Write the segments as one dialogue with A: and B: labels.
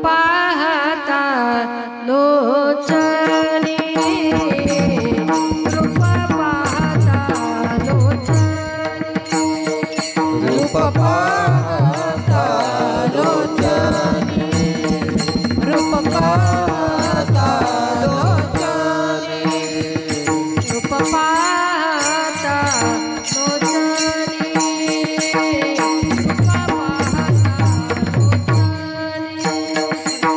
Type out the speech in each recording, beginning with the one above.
A: पाहता लोचनी रूप पाहता लोचनी रूप पाहता लोचनी रूप पाहता लोचनी रूप पाहता लोचनी रूप पाहता लोचनी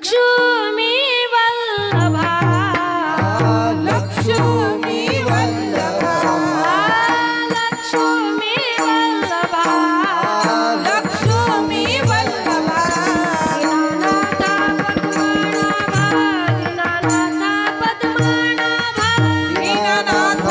A: लक्ष्मी वल्लभा
B: लक्ष्मी वल्लभा
A: लक्ष्मी वल्लभा
B: लक्ष्मी वल्लभा
A: दीनानाथ पद्मनाभा
B: दीननाथ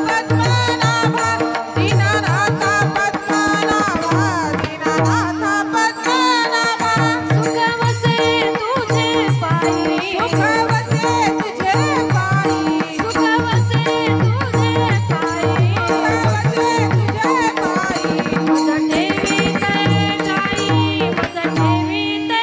B: पद्मनाभा दीननाथ पद्मनाभा दीननाथ पद्मनाभा
A: सुख वसे तुझे पायी
B: सुख वसे तुझे पायी
A: सुख वसे तुझे पायी
B: वसे तुझे पायी
A: मज ठेवी ते ठाई मज ठेवी ते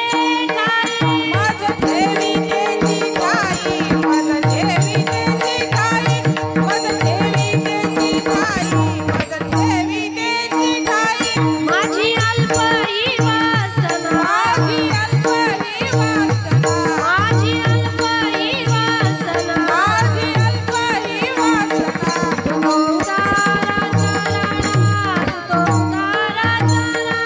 A: ठाई
B: माझ ठेवी तेची ठाई माझ ठेवी तेची ठाई माझ ठेवी तेची ठाई माझ ठेवी तेची ठाई
A: माझी अल्प ही वासना
B: माझी अल्प ही वासना
A: माझी अल्प ही वासना
B: माझी अल्प ही वासना
A: तो उदारा चरणा तो उदारा चरणा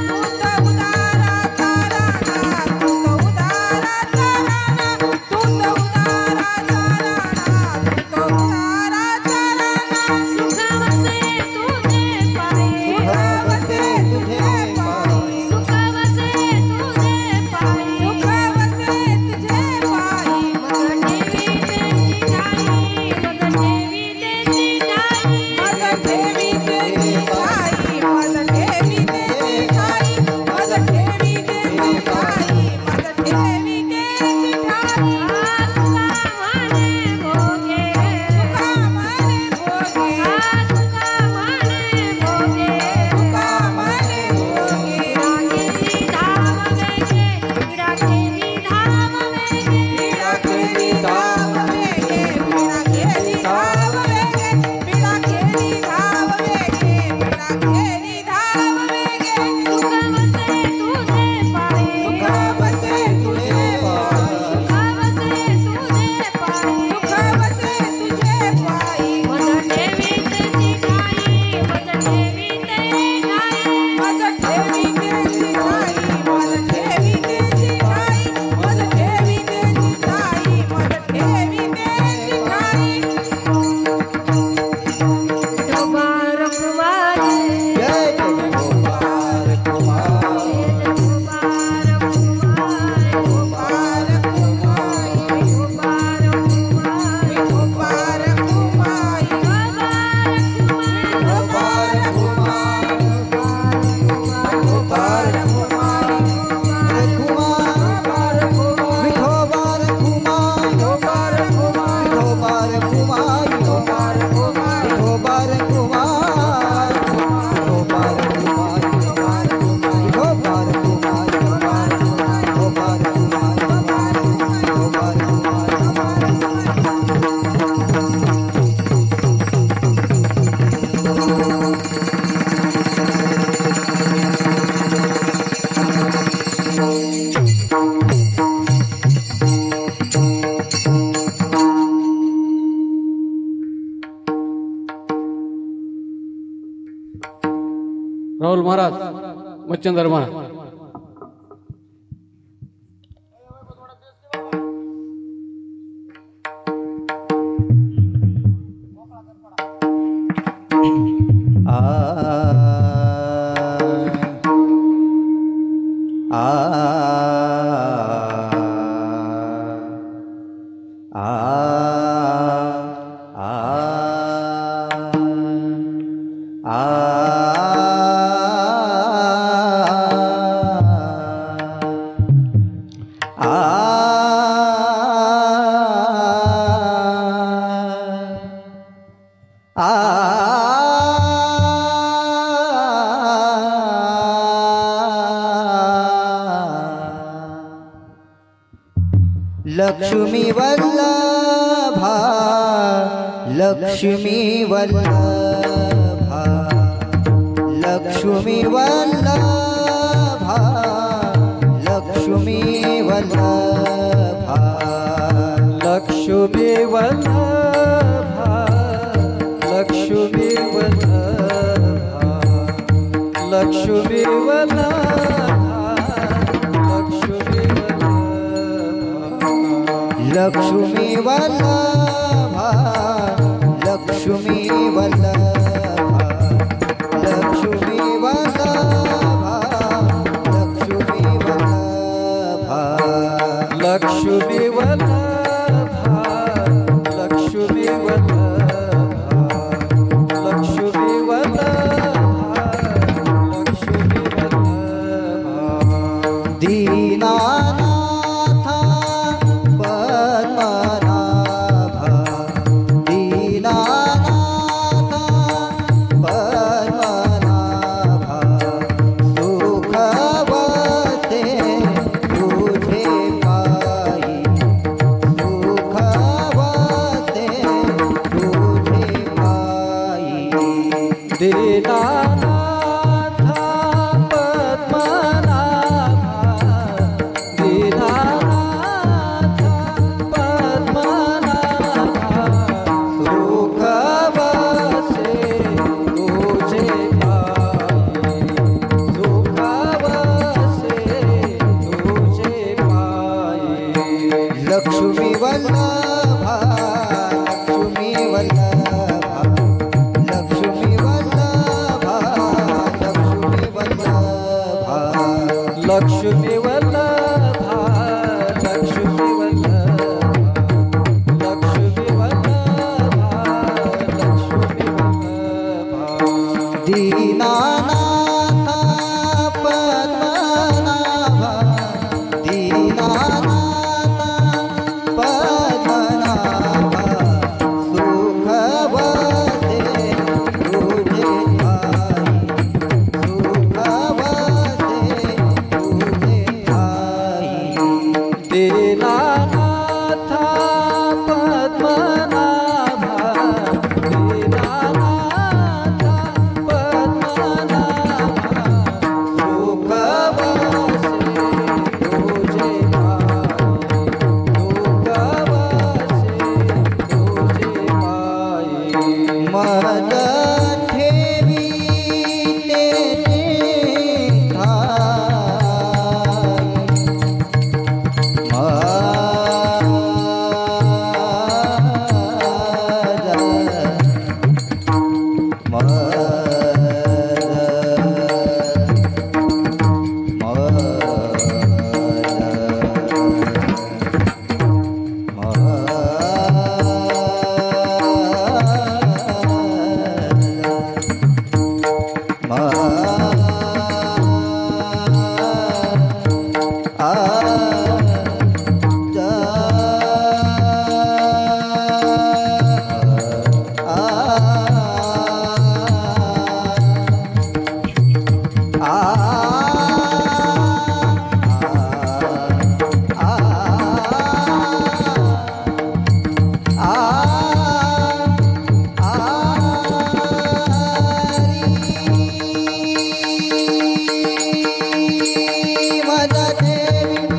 B: तूत उदारा तारणा तूत उदारा तारणा तूत उदारा तारणा तूत उदारा तारणा
A: सुख वसे तुझे पायी
B: वसे तुझे पायी
A: सुख वसे तुझे पायी
B: सुख वसे तुझे पायी
A: मज ठेवी तेची ठाई मज ठेवी तेची ठाई
B: माझ ठेवी तेची ठाई माझ ठेवी तेची ठाई माझ ठेवी तेची ठाई माझ ठेवी तेची ठाई
A: तुका म्हणे भोगे
B: तुका म्हणे भोगे
A: तुका म्हणे भोगे
B: तुका म्हणे भोगे
A: राखेली धाम वेगे राखेली धाम वेगे
B: बिडा केली धाव वेगे बिडा केली धाव वेगे बिडा केली धाव वेगे बिडा केली धाव वेगे
A: सुख वसे तुझे पायी
B: सुख वसे तुझे पायी
A: सुख वसे तुझे पायी
B: सुख वसे तुझे पायी
A: मज ठेवी तेची ठाई मज ठेवी ते ठाई
B: माझ ठेवी तेची ठाई माझ ठेवी तेची ठाई माझ ठेवी तेची ठाई माझ ठेवी तेची ठाई
A: विठोबा रखुमाई
C: जय गोपाल कुमार
A: विठोबा रखुमाई
B: गोपाल कुमाई
A: विठोबा रखुमाई
B: गोपाल कुमाई
C: गोपाल कुमार गोपाल कुमार विठोबार कुमार विठोबार कुमार विठोबार कुमार विठोबार कुमार विठोबार कुमार विठोबार कुमार विठोबार कुमार विठोबार कुमार
D: राहुल महाराज मच्छिंद्र महाराज
C: आ आ आ आ लक्ष्मी वल्लभा लक्ष्मी वल्लभा लक्ष्मी वल्लभा लक्ष्मी वल्लभा
D: लक्ष्मी वल्लभा लक्ष्मी वल्लभा लक्ष्मी वल्लभा
C: लक्ष्मी वल्लभा लक्ष्मी वल्लभा लक्ष्मी वल्लभा लक्ष्मी वल्लभा
D: लक्ष्मी वल्लभा लक्ष्मी वल्लभा लक्ष्मी वल्लभा लक्ष्मी वल्लभा
C: दीनानाथा पद्मनाभा दीनानाथा पद्मनाभा सुख वसे तुझे पाई सुख वसे तुझे पाई
D: दीनानाथ पद्मनाभा दीनानाथ पद्मनाभा सुख वसे तुझे पाई सुख वसे तुझे पाई
C: लक्ष्मी वल्लभा लक्ष्मी वल्लभा लक्ष्मी वल्लभा लक्ष्मी वल्लभा
D: लक्ष्मी वल्लभा लक्ष्मी वल्लभा लक्ष्मी वल्लभा लक्ष्मी वल्लभा
C: दीनानाथ पद्मनाभा दीनानाथ पद्मनाभा सुख वसे तुझे पाई सुख वसे तुझे पाई
D: दीनानाथ पद्मनाभा दीनानाथ पद्मनाभा सुख वसे तुझे पाई सुख वसे
C: मददेवी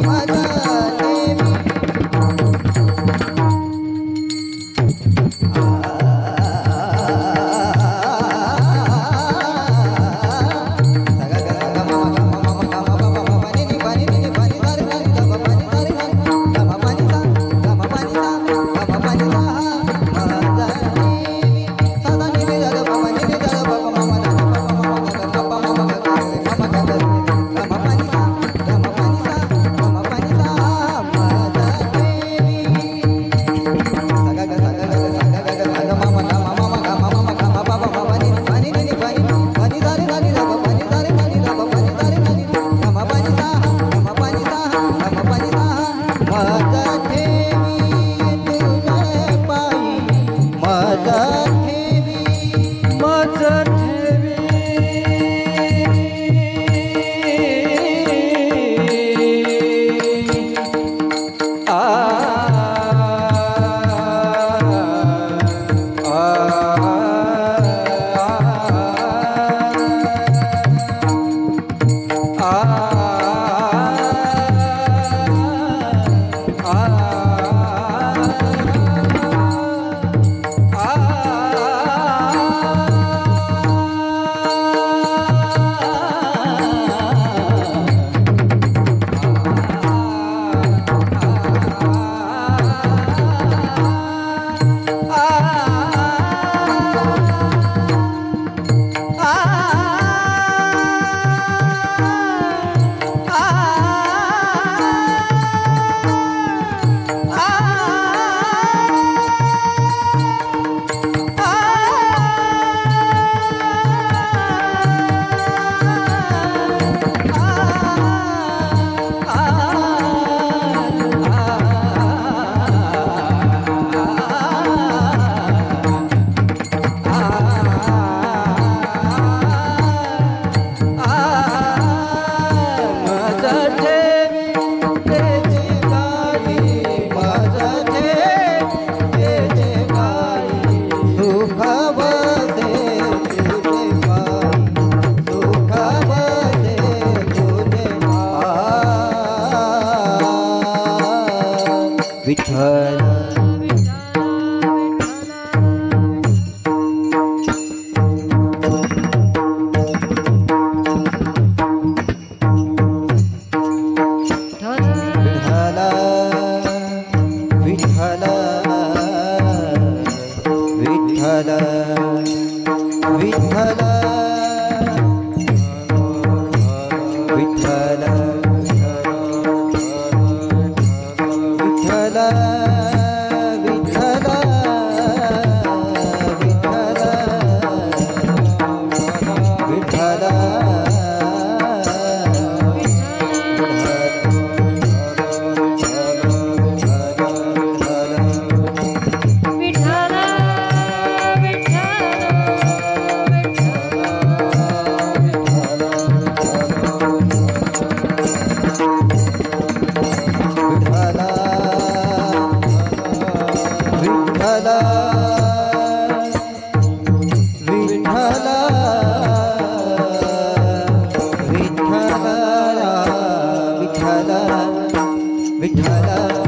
C: विठ्ठल विठ्ठल विठ्ठल विठ्ठल विठ्ठल विठ्ठल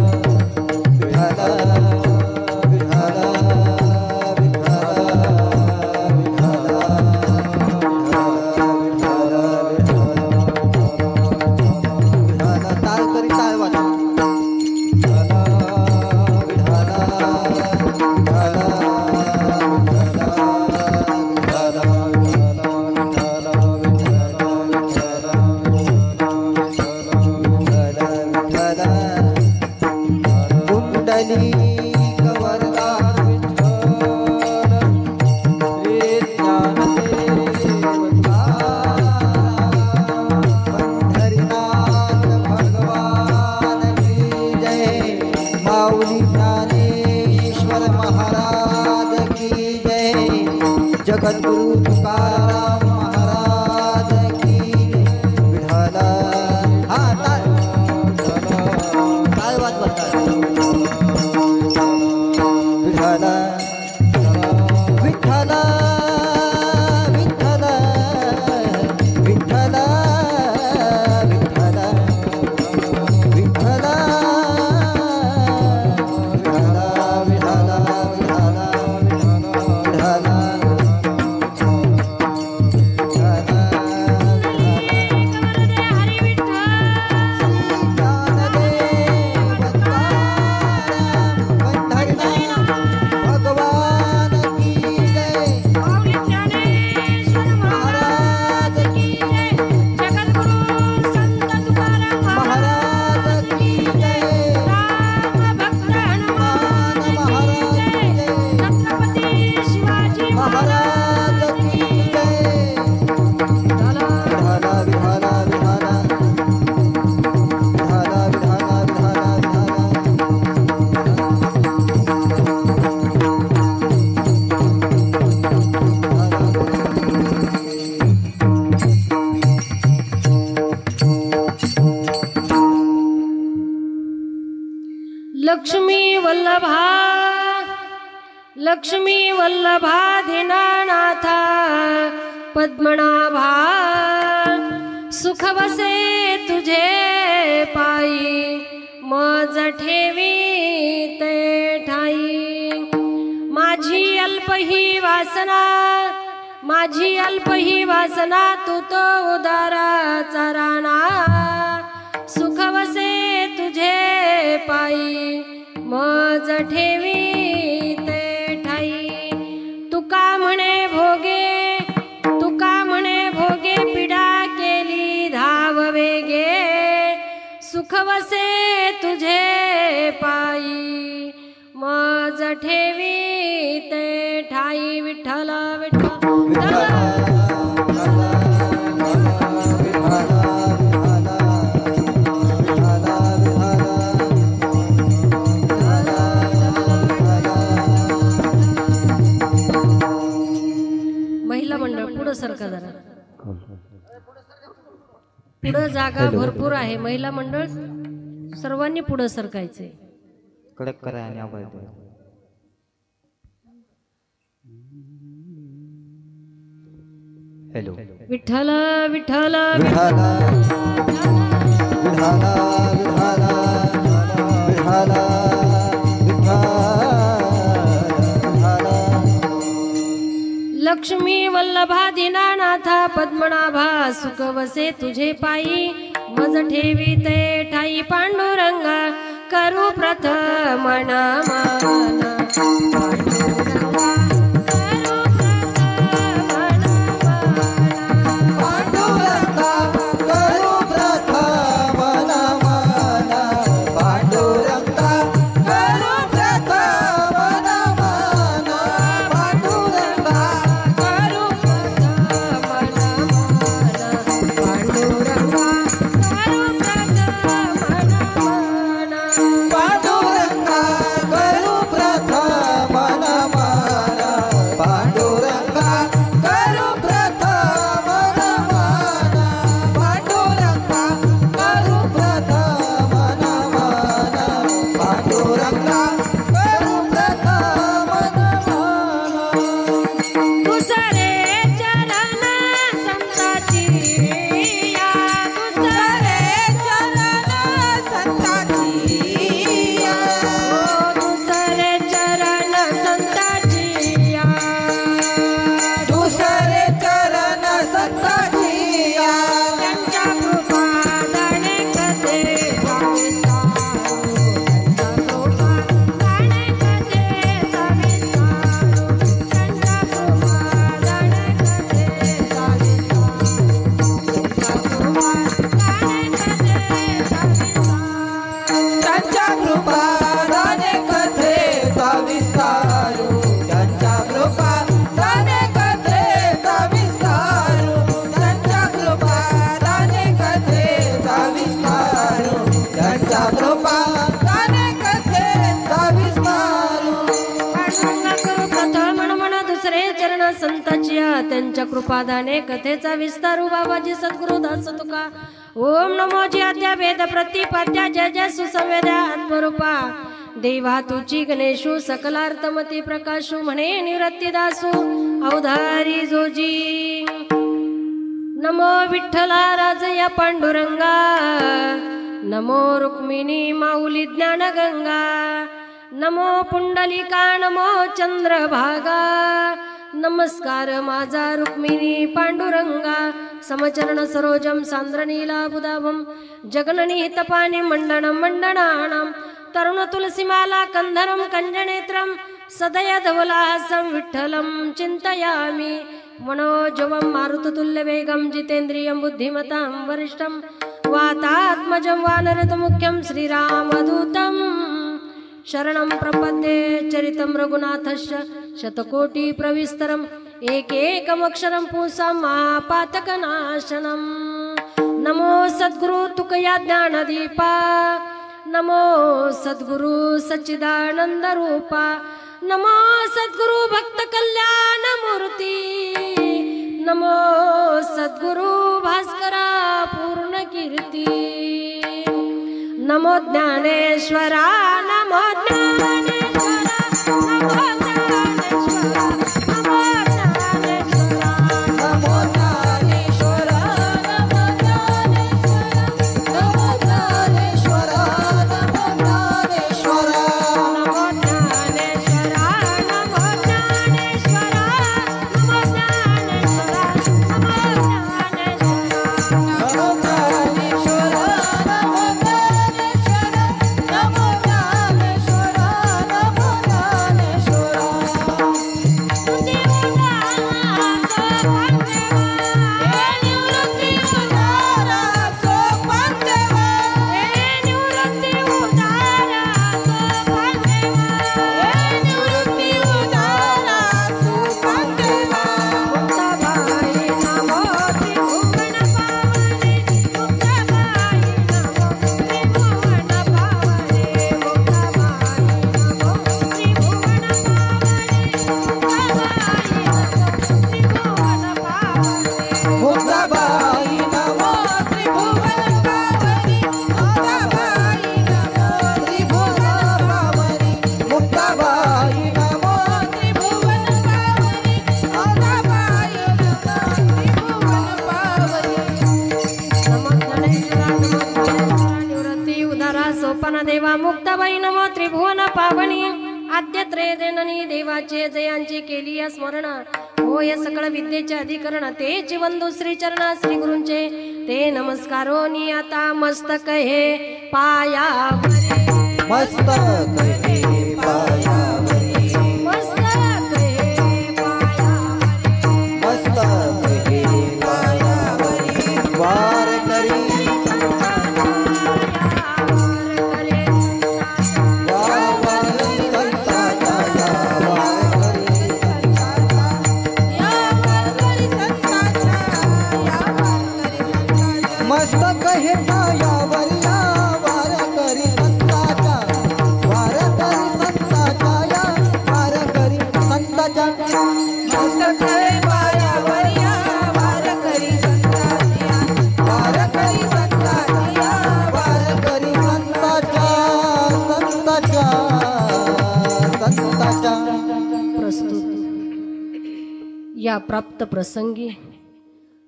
C: जगद्गुरु तुकाराम महाराज की विठ्ठल हा काय वाद बोलतात विठ्ठल विठ्ठल विठ्ठल विठ्ठल विठ्ठल विठ्ठल
A: लक्ष्मी वल्लभा दीनानाथा पद्मनाभा सुख वसे तुझे पायी मज ठेवी ते ठाई माझी अल्प ही वासना तू तो उदाराचा राणा सुख वसे तुझे पायी मज ठेवी पिडा केली धाव वेगे सुख वसे तुझे पायी मज ठेवी ते ठाई विठ्ठल विठ्ठल महिला मंडळ पुढे सरका जरा पुढे जागा भरपूर आहे महिला मंडळ सर्वांनी पुढे सरकायचे
C: कडक करा आणि आवाज द्या हॅलो
A: विठ्ठल विठ्ठल
C: विठ्ठल विठ्ठल विठ्ठल विठ्ठल
A: लक्ष्मी वल्लभा दीनानाथा पद्मनाभा सुख वसे तुझे पायी मज ठेवी ते ठाई पांडुरंगा करू प्रथम नमन
D: पांडुरंगा करू प्रथम नमन पांडुरंगा करू प्रथम नमन पांडुरंगा
A: करू पांडुरंगा करू
D: पांडुरंगा करू प्रथम नमन पांडुरंगा करू प्रथम नमन पांडुरंगा करू प्रथम नमन पांडुरंगा करू प्रथम नमन
A: दुसरे चरण संताची या दुसरे
B: चरण संताची या.
A: दुसरे चरण संताची या
D: दुसरे चरण संताची या
A: त्यांच्या कृपा दाणे कथे
D: त्यांच्या कृपा दाने कथेचा विस्तारू त्यांच्या कृपा दाने कथेचा विस्तारू त्यांच्या कृपा दाने कथेचा विस्तारू त्यांच्या कृपा दाने कथेचा विस्तारू
A: पांडुरंगा करू प्रथम म्हणून दुसरे चरण संताची या त्यांच्या कृपादाने कथेचा विस्तारू बाबाजी सद्गुरु दास तुका ओम नमो जी आद्या वेद प्रतिपाद्या जय जय सुसंवेद्या आत्मरूपा देवा तुची गणेशू सकलार्थमती प्रकाशू म्हणे निवृत्ती दासू अवधारी जोजी नमो विठ्ठला राजया पांडुरंगा नमो रुक्मिणी माऊली ज्ञानगंगा नमो पुंडलिका नमो चंद्रभागा नमस्कार माझा रुक्मिणी पांडुरंगा समचरण सरोजम सांद्रनीलाबुदाभं जगननिहितपानि मंडनं मंडनानां तरुण तुलसीमाला कंधरं कंजनेत्रं सदयधवलासं विठ्ठलं चिन्तयामि मनोजवं मारुततुल्यवेगं जितेन्द्रियं बुद्धिमतां वरिष्ठं वातात्मजं वानरतमुख्यं श्रीरामदूतं शरणं प्रपद्ये चरितं रघुनाथस्य शतकोटि प्रविस्तरम् एकैकमक्षरं पुंसां महापातकनाशनं नमो सद्गुरु तुकया ज्ञानदीपा नमो सद्गुरु सच्चिदानंद रूपा नमो सद्गुरु भक्त कल्याण मूर्ती नमो सद्गुरु भास्करा पूर्ण कीर्ती नमो ज्ञानेश्वरा नमो ज्ञानेश्वरा नमो ज्ञानेश्वरा नमो ज्ञानेश्वरा
D: नमो ज्ञानेश्वरा नमो ज्ञानेश्वरा नमो ज्ञानेश्वरा नमो ज्ञानेश्वरा
A: नमो ज्ञानेश्वरा नमो ज्ञानेश्वरा नमो ज्ञानेश्वरा नमो ज्ञानेश्वरा
D: नमो ज्ञानेश्वरा नमो ज्ञानेश्वरा नमो ज्ञानेश्वरा
B: निवृत्ती उदारा सोपान देवा. निवृत्ती उदारा सोपान देवा.
A: मुक्ताबाई नमो त्रिभुवन पावने मुक्ताबाई नमो त्रिभुवन पावने मुक्ताबाई नमो त्रिभुवन पावने
D: मुक्ताबाई नमो त्रिभुवन पावनी मुक्ताबाई नमो त्रिभुवन पावनी मुक्ताबाई नमो त्रिभुवन पावनी मुक्ताबाई नमो त्रिभुवन पावनी
A: नमो ज्ञानेश्वरा निवृत्ती उदारा सोपान देवा मुक्ताबाई नमो त्रिभुवन पावनी आद्य त्रय जननी देवाचे जयांची केली या स्मरण हो हे सगळं विद्येचे अधिकरण ते जीवंदू श्री चरणा श्री गुरूंचे ते नमस्कारो नि आता मस्तक हे पायावरे
C: मस्तक हे पायावरी
A: मस्तक हे पायावरे
C: मस्तक हे पायावरी वार करी मस्तक हे पायावरी वार करी संताच्या वार करी संताच्या या वार करी संताच्या
B: मस्तक हे पायावरी वार करी संताच्या
C: वार करी संताच्या वार करी संताच्या संताच्या संताच्या
A: प्रस्तुत या प्राप्त प्रसंगी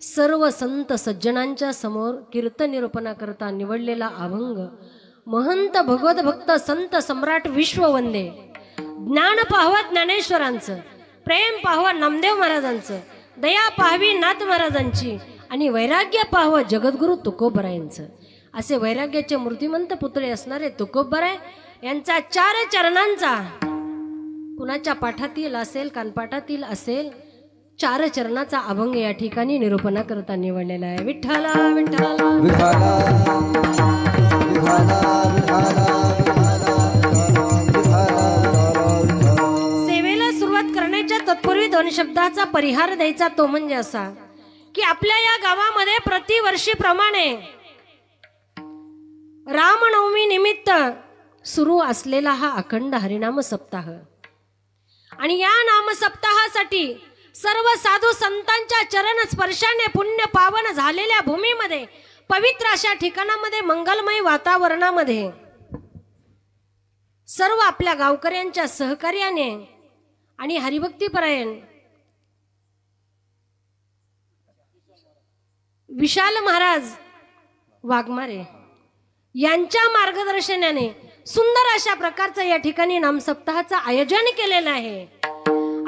A: सर्व संत सज्जनांच्या समोर कीर्तन निरूपणा करता निवडलेला अभंग महंत भगवत भक्त संत सम्राट विश्ववंदे ज्ञान पाहवं ज्ञानेश्वरांचं प्रेम पाहवं नामदेव महाराजांचं दया पाहावी नाथ महाराजांची आणि वैराग्य पाहवं जगद्गुरु तुकोबरायांचं असे वैराग्याचे मूर्तिमंत पुतळे असणारे तुकोबराय यांचा 4 चरणांचा कुणाच्या पाठातील असेल कानपाठातील असेल 4 चरणाचा अभंग या ठिकाणी निरूपणा करता निवडलेला आहे. विठ्ठला विठ्ठला
C: विठाला विठाला विठाला विठाला
A: सेवेला सुरुवात करण्याच्या तत्पूर्वी 2 शब्दाचा परिहार द्यायचा तो म्हणजे असा की आपल्या या गावामध्ये प्रतिवर्षीप्रमाणे रामनवमी निमित्त सुरू असलेला हा अखंड हरिनाम सप्ताह आणि या नाम सप्ताहासाठी सर्व साधू संतांच्या चरण स्पर्शाने पुण्य पावन झालेल्या भूमीमध्ये पवित्र अशा ठिकाणामध्ये मंगलमय वातावरणामध्ये सर्व आपल्या गावकऱ्यांच्या सहकार्याने आणि हरिभक्तीपरायण विशाल महाराज वाघमारे यांच्या मार्गदर्शनाने सुंदर अशा प्रकारचं या ठिकाणी नामसप्ताहाचं आयोजन केलेलं आहे.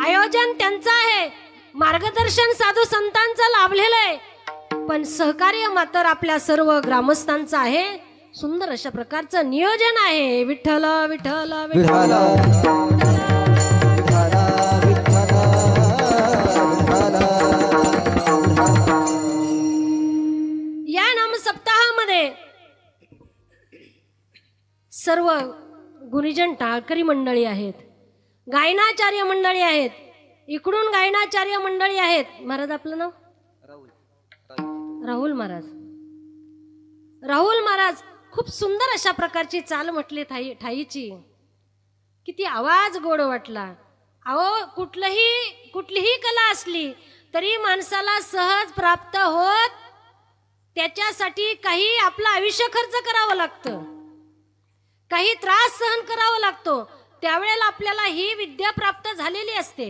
A: आयोजन त्यांचं आहे, मार्गदर्शन साधू संतांचं लाभलेलं आहे, पण सहकार्य मात्र आपल्या सर्व ग्रामस्थांचं आहे. सुंदर अशा प्रकारचं नियोजन आहे. विठ्ठल विठ्ठल
C: विठाला विठाला विठाला विठाला
A: या नामसप्ताहामध्ये सर्व गुरुजन टाळकरी मंडळी आहेत, गायनाचार्य मंडळी आहेत, इकडून गायनाचार्य मंडळी आहेत. महाराज आपलं नाव राहुल महाराज. राहुल महाराज खूप सुंदर अशा प्रकारची चाल म्हटली ठाईची. किती आवाज गोड वाटला. अहो कुठलीही कला असली तरी माणसाला सहज प्राप्त होत, त्याच्यासाठी काही आपलं आयुष्य खर्च करावं लागतं, काही त्रास सहन करावा लागतो, त्यावेळेला आपल्याला ही विद्या प्राप्त झालेली असते.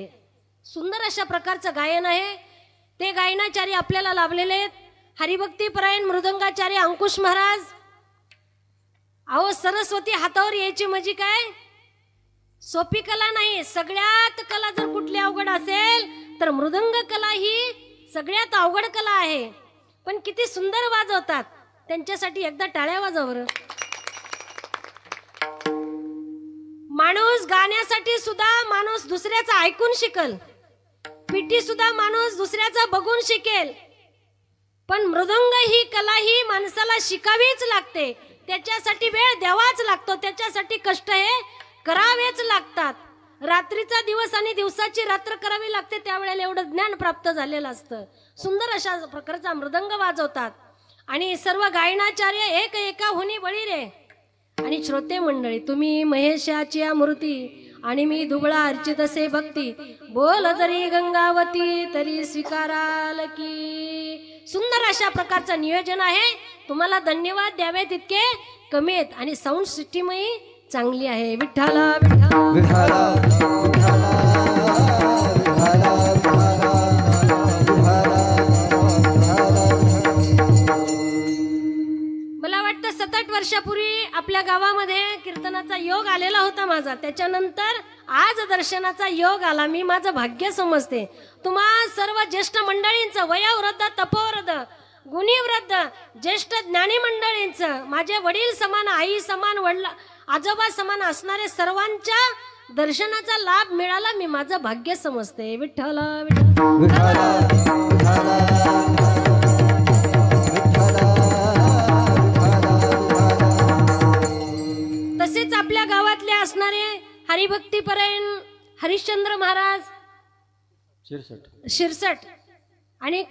A: सुंदर अशा प्रकारचं गायन आहे. ते गायनाचार्य आपल्याला लाभलेले आहेत. हरिभक्तीपरायण मृदंगाचार्य अंकुश महाराज. अहो सरस्वती हातावर यायची म्हणजे काय सोपी कला नाही. सगळ्यात कला जर कुठली अवघड असेल तर मृदंग कला ही सगळ्यात अवघड कला आहे. पण किती सुंदर वाजवतात, त्यांच्यासाठी एकदा टाळ्या वाजवर. माणूस गाण्यासाठी सुद्धा माणूस दुसऱ्याचा ऐकून शिकल, पिटी सुद्धा माणूस दुसऱ्याचा बघून शिकेल, पण मृदंग ही कला ही माणसाला शिकावीच लागते. त्याच्यासाठी वेळ द्यावाच लागतो, त्याच्यासाठी कष्ट हे करावेच लागतात. रात्रीचा दिवस आणि दिवसाची रात्र करावी लागते, त्यावेळेला एवढं ज्ञान प्राप्त झालेलं असतं. सुंदर अशा प्रकारचा मृदंग वाजवतात आणि सर्व गायनाचार्य एक एकाहुनी बळी रे. आणि श्रोते मंडळी, तुम्ही महेशाची मूर्ती आणि मी दुबळा अर्चित असे भक्ती, बोल जरी गंगावती तरी स्वीकाराल की. सुंदर अशा प्रकारचं नियोजन आहे. तुम्हाला धन्यवाद द्यावे तितके कमी आहेत आणि साऊंड सिस्टीमही चांगली आहे. विठ्ठला विठ्ठला
C: विठाला विठाला विठाला विठाला
A: मला वाटतं 7-8 वर्षापूर्वी आपल्या गावामध्ये कीर्तनाचा योग आलेला होता माझा. त्याच्यानंतर आज दर्शनाचा योग आला, मी माझं भाग्य समजते. तुम्हा सर्व ज्येष्ठ मंडळींचं, वयोवृद्ध, तपोवृद्ध, गुणीवृद्ध, ज्येष्ठ ज्ञानी मंडळींचं, माझे वडील समान, आई समान, वडला आजोबा समान असणारे सर्वांच्या दर्शनाचा लाभ मिळाला, मी माझं भाग्य समजते. विठ्ठल विठ्ठल
C: विठाला विठाला
A: तसेच आपल्या गावातले असणारे हरिभक्तीपरायण हरिश्चंद्र महाराज शिरसट आणि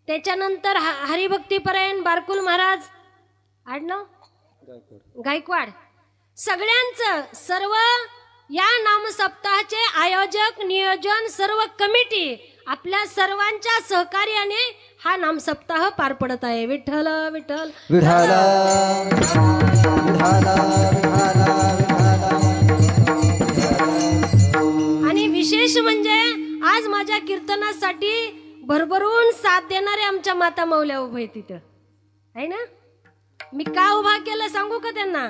A: त्याच्यानंतर हरिभक्तीपरायण बारकुल महाराज आडनाव गायकवाड, सगळ्यांचं सर्व या नाम सप्ताहाचे आयोजक, नियोजन, सर्व कमिटी आपल्या सर्वांच्या सहकार्याने हा नाम सप्ताह पार पडत आहे. विठ्ठल विठ्ठल
C: विठाला विठाला विठाला
A: आणि विशेष म्हणजे आज माझ्या कीर्तनासाठी भरभरून साथ देणारे आमच्या माता मौल्या उभे तिथं आहे ना. मी का उभा केलं सांगू का त्यांना?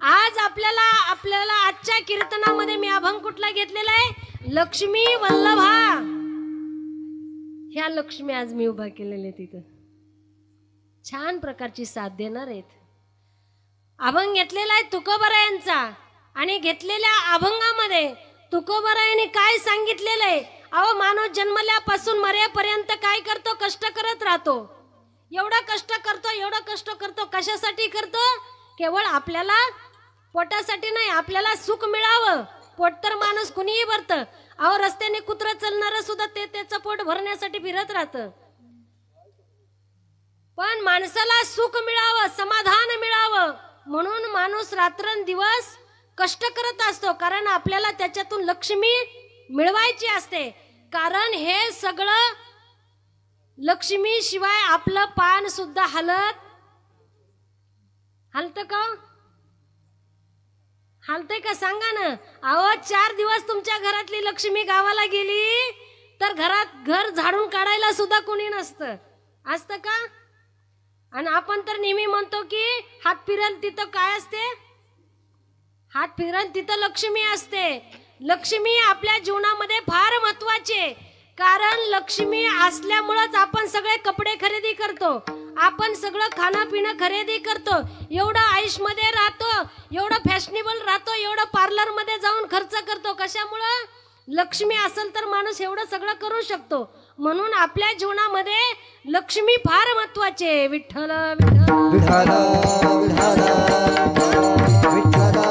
A: आज आपल्याला आजच्या कीर्तनामध्ये मी अभंग कुठला घेतलेला आहे? लक्ष्मी वल्लभा. ह्या लक्ष्मी आज मी उभा केलेल्या तिथं छान प्रकारची साथ देणार आहेत. अभंग घेतलेला आहे तुकोबरायांचा आणि घेतलेल्या अभंगामध्ये तुकोबरायांनी काय सांगितलेलं आहे? अहो, माणूस जन्मल्यापासून मरेपर्यंत काय करतो? कष्ट करत राहतो. एवढं कष्ट करतो कशासाठी करतो? केवळ आपल्याला पोटासाठी नाही, आपल्याला सुख मिळावं. पोट तर माणूस कुणीही भरतं. अहो, रस्त्याने कुत्रं चालणार सुद्धा त्याचं पोट भरण्यासाठी फिरत राहतं. पण माणसाला सुख मिळावं, समाधान मिळावं म्हणून माणूस रात्रंदिवस कष्ट करत असतो. कारण आपल्याला त्याच्यातून लक्ष्मी मिळवायची असते. कारण हे सगळं लक्ष्मी शिवाय आपलं पान सुद्धा हलतं का? हालतंय का सांगा ना. अहो, 4 दिवस तुमच्या घरातली लक्ष्मी गावाला गेली तर घरात घर झाडून काढायला सुद्धा कोणी नसतं. असतं का? आणि आपण तर नेहमी म्हणतो की हात फिरल तिथं काय असते? हात फिरल तिथं लक्ष्मी असते. लक्ष्मी आपल्या जीवनामध्ये फार महत्वाची आहे. कारण लक्ष्मी असल्यामुळेच आपण सगळे कपडे खरेदी करतो, आपण सगळं खाणं पिणं खरेदी करतो, एवढं आयुषमध्ये राहतो, एवढं फॅशनेबल राहतो, एवढं पार्लर मध्ये जाऊन खर्च करतो. कशामुळं? लक्ष्मी असेल तर माणूस एवढं सगळं करू शकतो. म्हणून आपल्या जीवनामध्ये लक्ष्मी फार महत्वाची आहे. विठ्ठल विठ्ठल
C: विठाला विठाला विठाला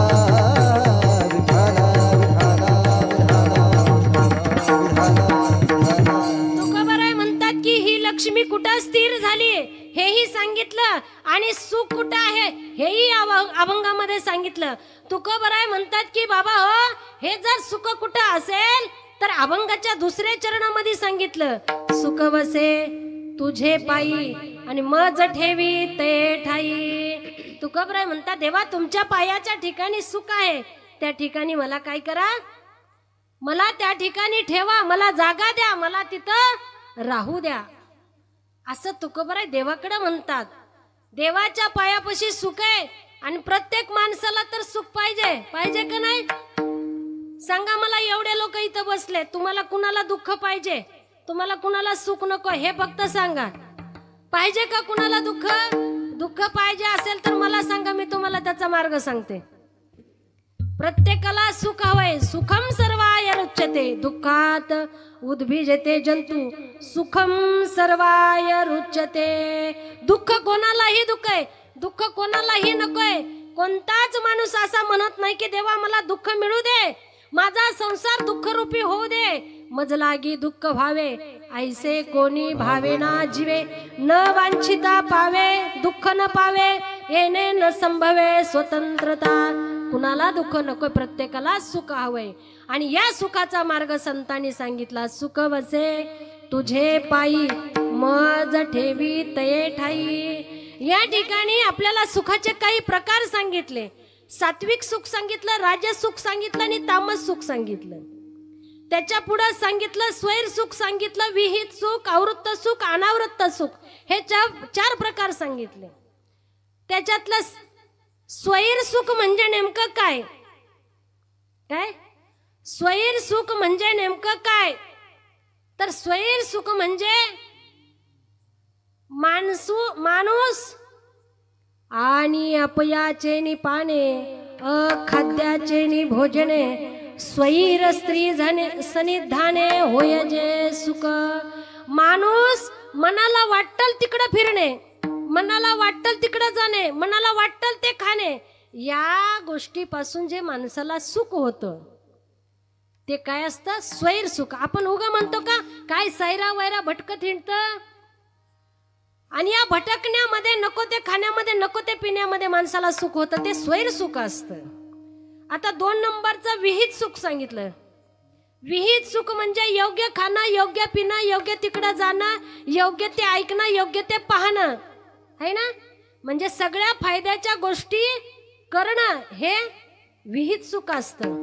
A: तुकोबाराय म्हणतात की ही लक्ष्मी कुठं स्थिर झाली हेही सांगितलं आणि सुख कुठं आहे हेही अभंगामध्ये सांगितलं. तुकोबाराय म्हणतात की बाबा हो, हे जर सुख कुठं असेल तर अभंगाच्या 2ऱ्या चरणामध्ये सांगितलं, सुख वसे तुझे पायी आणि मज ठेवी ते ठाई. तुकोबाराय म्हणतात देवा, तुमच्या पायाच्या ठिकाणी सुख आहे, त्या ठिकाणी मला काय करा? मला त्या ठिकाणी ठेवा, मला जागा द्या, मला तिथं राहू द्या. असं तुकोबाराय देवाकडे म्हणतात. देवाच्या पायापाशी सुख आहे आणि प्रत्येक माणसाला तर सुख पाहिजे का नाही? सांगा मला, एवढे लोक इथं बसले, तुम्हाला कुणाला दुःख पाहिजे? तुम्हाला कुणाला सुख नको? हे फक्त सांगा. पाहिजे का कुणाला दुःख? दुःख पाहिजे असेल तर मला सांगा, मी तुम्हाला त्याचा मार्ग सांगते. प्रत्येकाला सुख हवंय. सुखम सर्वाय रुच्यते दुःखात उद्भिजते जंतू सुखम सर्वाय रुच्यते. दुःख कोणालाही दुःख आहे, दुःख कोणालाही नकोय. कोणताच माणूस असा म्हणत नाही की देवा मला दुःख मिळू दे, माझा संसार दुःखरूपी होऊ दे, मज लागी दुःख भावे, ऐसे कोणी भावे ना जीवे, न वांछिता पावे दुःख न पावे, येणे न संभवे स्वतंत्रता. कुणाला दुःख नको, प्रत्येकाला सुख हवंय. आणि या सुखाचा मार्ग संतांनी सांगितला, सुख वसे तुझे पायी मज ठेवी तये ठाई. या ठिकाणी आपल्याला सुखाचे काही प्रकार सांगितले. सात्विक सुख सांगितलं, राजस सुख सांगितलं आणि तामस सुख सांगितलं. त्याच्या पुढे सांगितलं स्वैर सुख सांगितलं, विहित सुख, आवृत्त सुख, अनावृत्त सुख, हे 4 प्रकार सांगितले. त्याच्यातलं स्वैर सुख म्हणजे नेमकं काय? स्वैर सुख म्हणजे नेमकं काय? तर स्वैर सुख म्हणजे माणूस आणि अपयाचे नि पाने, अखाद्याचे नि भोजने, स्वैर स्त्री सनिधाने होय जे सुख. माणूस मनाला वाटल तिकडे फिरणे, मनाला वाटल तिकडे जाणे, मनाला वाटल ते खाणे, या गोष्टीपासून जे माणसाला सुख होतं ते काय असतं? स्वैर सुख. आपण उगा म्हणतो का काय सैरा वैरा भटकत हिंडतं, आणि या भटकण्यामध्ये, नको ते खाण्यामध्ये, नको ते पिण्यामध्ये माणसाला सुख होतं, ते स्वैर सुख असतं. आता 2 नंबरचं विहित सुख सांगितलं. विहित सुख म्हणजे योग्य खाणं, योग्य पिणं, योग्य तिकडं जाणं, योग्य ते ऐकणं, योग्य ते पाहणं, है ना. म्हणजे सगळ्या फायद्याच्या गोष्टी करणं हे विहित सुख असतं.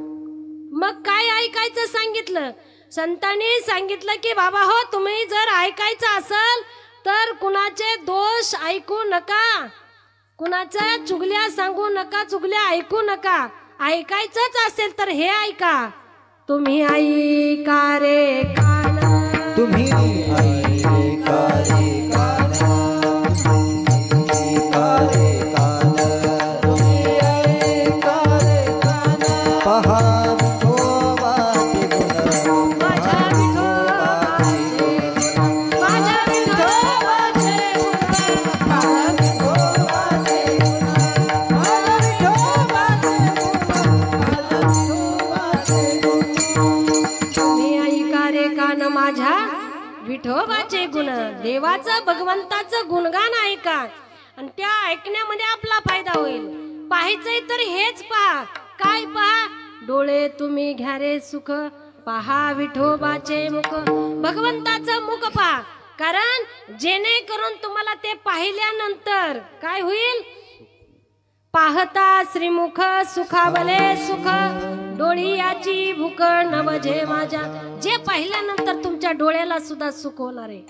A: मग काय ऐकायचं सांगितलं? संतांनी सांगितलं की बाबा हो, तुम्ही जर ऐकायचं असेल तर कुणाचे दोष ऐकू नका, कुणाच्या चुगल्या सांगू नका, चुगल्या ऐकू नका. ऐकायचंच असेल तर हे ऐका, तुम्ही ऐका रे कान,
C: तुम्ही ऐका रे कान, ऐका रे कान, तुम्ही ऐका रे कान. पहा विठोबाचे गुण,
A: माझ्या विठोबाचे, माझ्या विठोबाचे गुण,
B: पहा विठोबाचे गुण, माझ्या विठोबाचे गुण.
A: तुम्ही ऐका रे कान माझ्या विठोबाचे गुण. देवाचं, भगवंताचं गुणगान ऐका, आणि त्या ऐकण्यामध्ये आपला फायदा होईल. पाहायचंय तर हेच पहा. काय पहा? डोळे तुम्ही घ्या रे सुख, पहा विठोबाचे मुख. भगवंताचं मुख पहा, कारण जेणेकरून तुम्हाला ते पाहिल्यानंतर काय होईल? पाहता श्रीमुख सुखावले सुख, डोळी याची भूक नवजे माझ्या. जे पाहिल्यानंतर तुमच्या डोळ्याला सुद्धा सुख होणार आहे,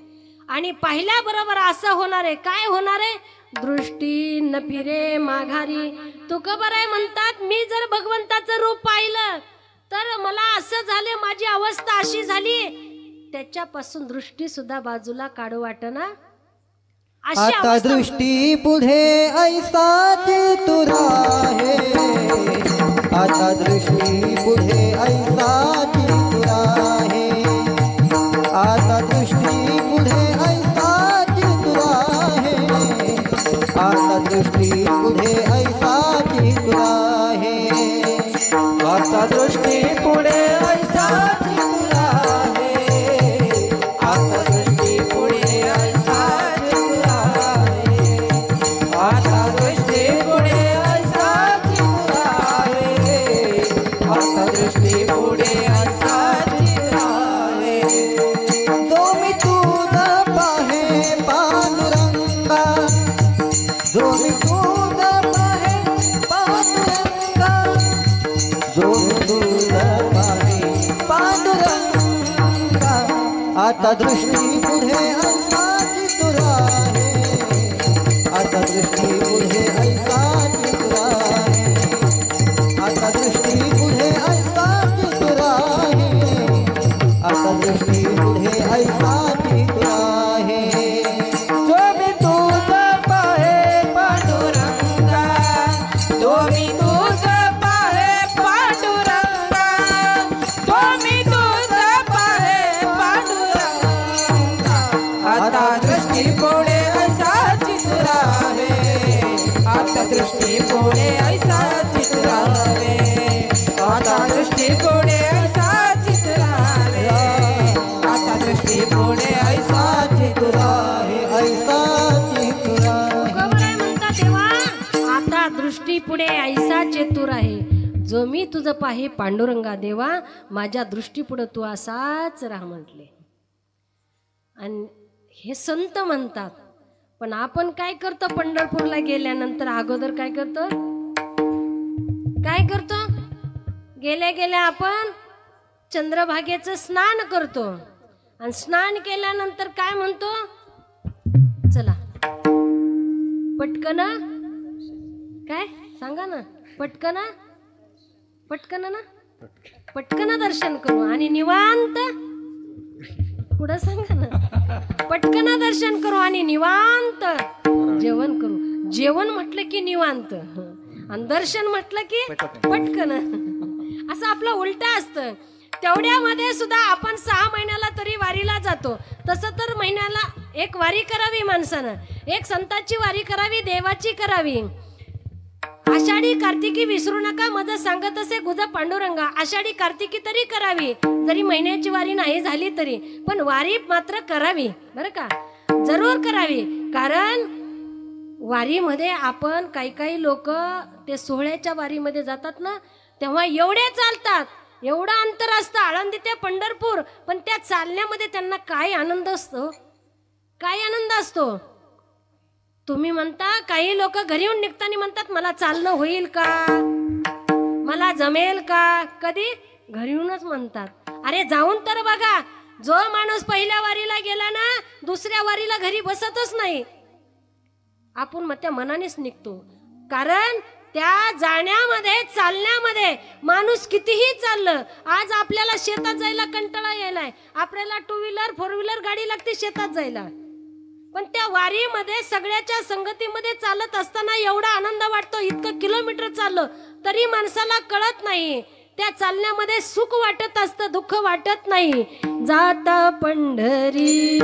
A: आणि पाहिल्याबरोबर असं होणार आहे, काय होणार आहे? दृष्टी न फिरे माघारी. तुकोबाराय म्हणतात, मी जर भगवंताचं रूप पाहिलं तर मला असं झालं, माझी अवस्था अशी झाली, त्याच्यापासून दृष्टी सुद्धा बाजूला काढू वाटना. अशी
C: आता
A: अवस्था.
C: दृष्टी पुढे ऐसाची तुरा आहे, आता दृष्टी पुढे ऐसाची तुरा आहे, आता दृष्टी पुढे ऐसाची तुरा आहे, आता दृष्टी पुढे ऐसाची तुरा आहे, आता दृष्टी पुढे ऐसाची तुरा आहे, आता दृष्टी पुढे ऐसाची तुरा आहे, आता दृष्टी पुढे ऐसाची तुरा आहे, आता दृष्टी पुढे ऐसाची तुरा आहे. जो मी तुझा पाहे पांडुरंगा, जो मी तुझा पाहे पांडुरंगा, जो मी तुझा पाहे पांडुरंगा, आता दृष्टी पुढे ऐसाची तुरा आहे, आता दृष्टी पुढे ऐसाची तुरा आहे, आता दृष्टी पुढे ऐसाची तुरा आहे, आता दृष्टी पुढे ऐसाची तुरा आहे. जो मी तुझा पाहे पांडुरंगा,
B: तो मी तुझं पाहे पांडुरंगा, तो मी तुझं पाहे पांडुरंगा, आता दृष्टी पुढे ऐसाची तुरा आहे, आता दृष्टी पुढे ऐसाची तुरा आहे, आता दृष्टी पुढे ऐसाची तुरा आहे, आता दृष्टी पुढे ऐसाची तुरा आहे.
C: ऐसाची तुरा आहे.
A: तुकोबाराय म्हणतात, देवा आता दृष्टी पुढे ऐसा चेतुर आहे, जो मी तुझं पाहे पांडुरंगा. देवा माझ्या दृष्टी पुढे तू असाच राह म्हटले. आणि हे संत म्हणतात. पण आपण काय करतो? पंढरपूरला गेल्यानंतर अगोदर काय करतो? काय करतो? गेल्या गेल्या आपण चंद्रभागेचं स्नान करतो, आणि स्नान केल्यानंतर काय म्हणतो? चला पटकन, काय सांगा ना, पटकन पटकन ना, पटकन दर्शन करू आणि निवांत पुढं सांगा ना, पटकन दर्शन करू आणि निवांत जेवण करू. जेवण म्हटलं की निवांत आणि दर्शन म्हटलं की पटकन. असं आपलं उलट असतं. तेवढ्यामध्ये सुद्धा आपण 6 महिन्याला तरी वारीला जातो. तसं तर महिन्याला एक वारी करावी माणसानं, एक संतांची वारी करावी, देवाची करावी. आषाढी कार्तिकी विसरू नका, माझं सांगत असे गुज पांडुरंगा. आषाढी कार्तिकी तरी करावी, जरी महिन्याची वारी नाही झाली तरी, पण वारी मात्र करावी बरं का, जरूर करावी. कारण वारीमध्ये आपण काही लोक ते सोहळ्याच्या वारीमध्ये जातात ना, तेव्हा एवढे चालतात, एवढं अंतर असतं आळंदी ते पंढरपूर, पण त्या चालण्यामध्ये त्यांना काय आनंद असतो, काय आनंद असतो. तुम्ही म्हणता काही लोक घरी येऊन निघताना म्हणतात मला चालणं होईल का, मला जमेल का, कधी घरी येऊनच म्हणतात. अरे जाऊन तर बघा, जो माणूस पहिल्या वारीला गेला ना, दुसऱ्या वारीला घरी बसतच नाही. आपण मग त्या मनानेच निघतो. कारण त्या जाण्यामध्ये चालण्यामध्ये माणूस कितीही चाललं, आज आपल्याला शेतात जायला कंटाळा यायलाय, आपल्याला 2 व्हीलर 4 व्हीलर गाडी लागते शेतात जायला, पण त्या वारीमध्ये सगळ्याच्या संगतीमध्ये चालत असताना एवढा आनंद वाटतो. इतकं किलोमीटर चाललं तरी माणसाला कळत नाही. त्या चालण्यामध्ये सुख वाटत असतं, दुःख वाटत नाही. जाता पंढरी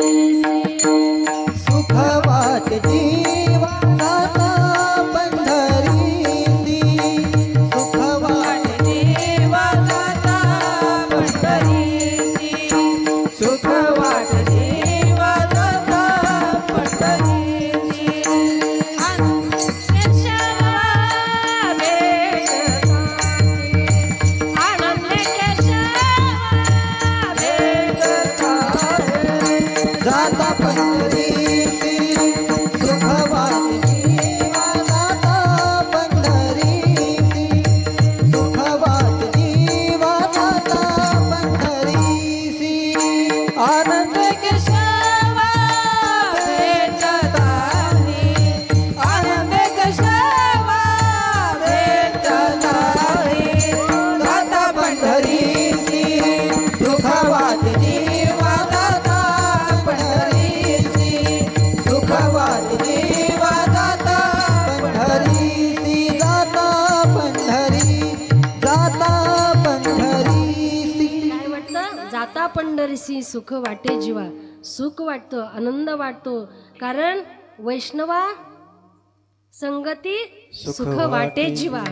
C: सुख वाट जीवा जाता पंढरीसी, सुख वाट
B: देवा जाता पंढरीसी, सुख वाट देवा जाता पंढरीसी.
C: जाता पंढरीसी, सुख वाट जीवा जाता पंढरीसी, सुख वाट जीवा जाता पंढरीसी. आनंद
B: केशवा भेटतानी, आनंद केशवा भेटतानी.
C: जाता पंढरीसी, सुख वाट जीवा जाता पंढरीसी, सुख वाट जीवा जाता पंढरीसी. जाता पंढरी, जाता पंढरीसी.
A: काय वाटतं, जाता पंढरीसी सुख वाटे जीवा. सुख वाटतं, आनंद वाटतो. कारण वैष्णवा संगती सुख वाटे जीवा.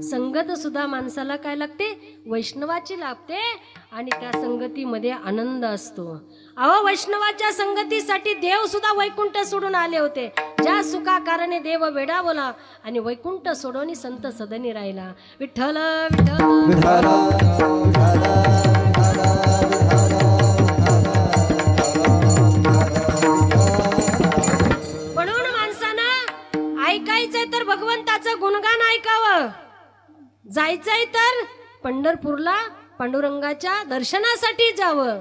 A: संगत सुद्धा माणसाला काय लागते, वैष्णवाची लागते, आणि त्या संगतीमध्ये आनंद असतो. अहो वैष्णवाच्या संगतीसाठी देव सुद्धा वैकुंठ सोडून आले होते. ज्या सुखा कारणे देव वेडा बोला, आणि वैकुंठ सोडून संत सदनी राहिला. विठ्ठल विठ्ठल
C: विठाला विठाला विठाला
A: म्हणून माणसानं ऐकायचंय तर भगवंताचं गुणगान ऐकावं, जायचंय तर पंढरपूरला पांडुरंगाच्या दर्शनासाठी जावं,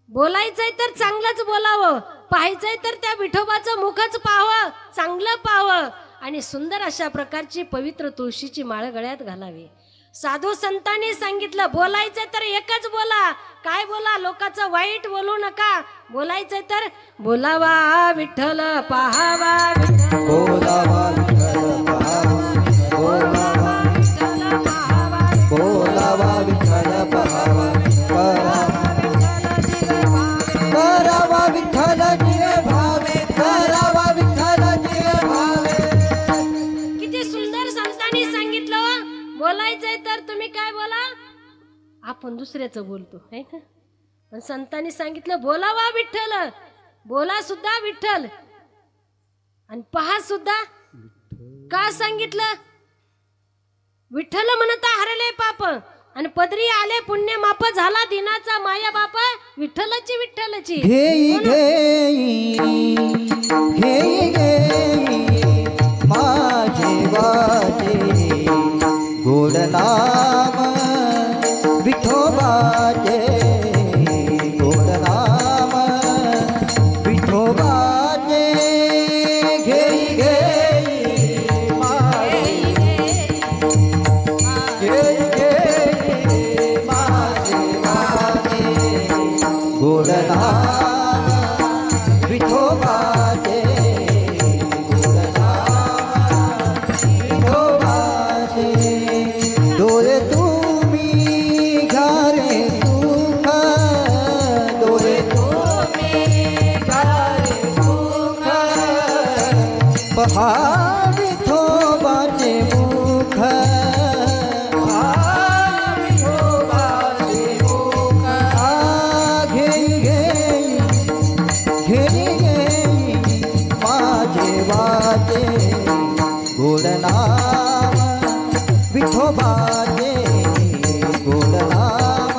A: बोलायचंय तर चांगलंच बोलावं, पाहायचंय तर त्या विठोबाचं मुखच पाहावं, चांगलं पाहावं, आणि सुंदर अशा प्रकारची पवित्र तुळशीची माळ गळ्यात घालावी. साधू संतांनी सांगितलं, बोलायचंय तर एकच बोला. काय बोला, लोकांचं वाईट बोलू नका. बोलायचंय तर बोलावा विठ्ठल पाहावा विठ्ठल,
C: बोलावा विठ्ठल पाहावा, बोलावा
A: विठ्ठल पाहावा,
C: बोलावा विठ्ठल पाहावा, करावा विठ्ठल जिवे भावे, करावा विठ्ठल जिवे भावे.
A: किती सुंदर संतांनी सांगितलं. बोलायचंय तर तुम्ही काय बोला, आपण दुसऱ्याचं बोलतो है ना, पण संतांनी सांगितलं बोलावा विठ्ठल, बोला सुद्धा विठ्ठल आणि पहा सुद्धा. का सांगितलं, विठ्ठल म्हणता हरले पाप आणि पदरी आले पुण्य माप, झाला दिनाचा माया बाप, विठ्ठलाची विठ्ठलाची.
C: घेई घेई घेई घेई माझे वाटे, गोड नाम विठोबाचे, गोड नाम विठोबाचे. घेई घेई माझे, घेई घेई नाम विठोबाचे गोड नाम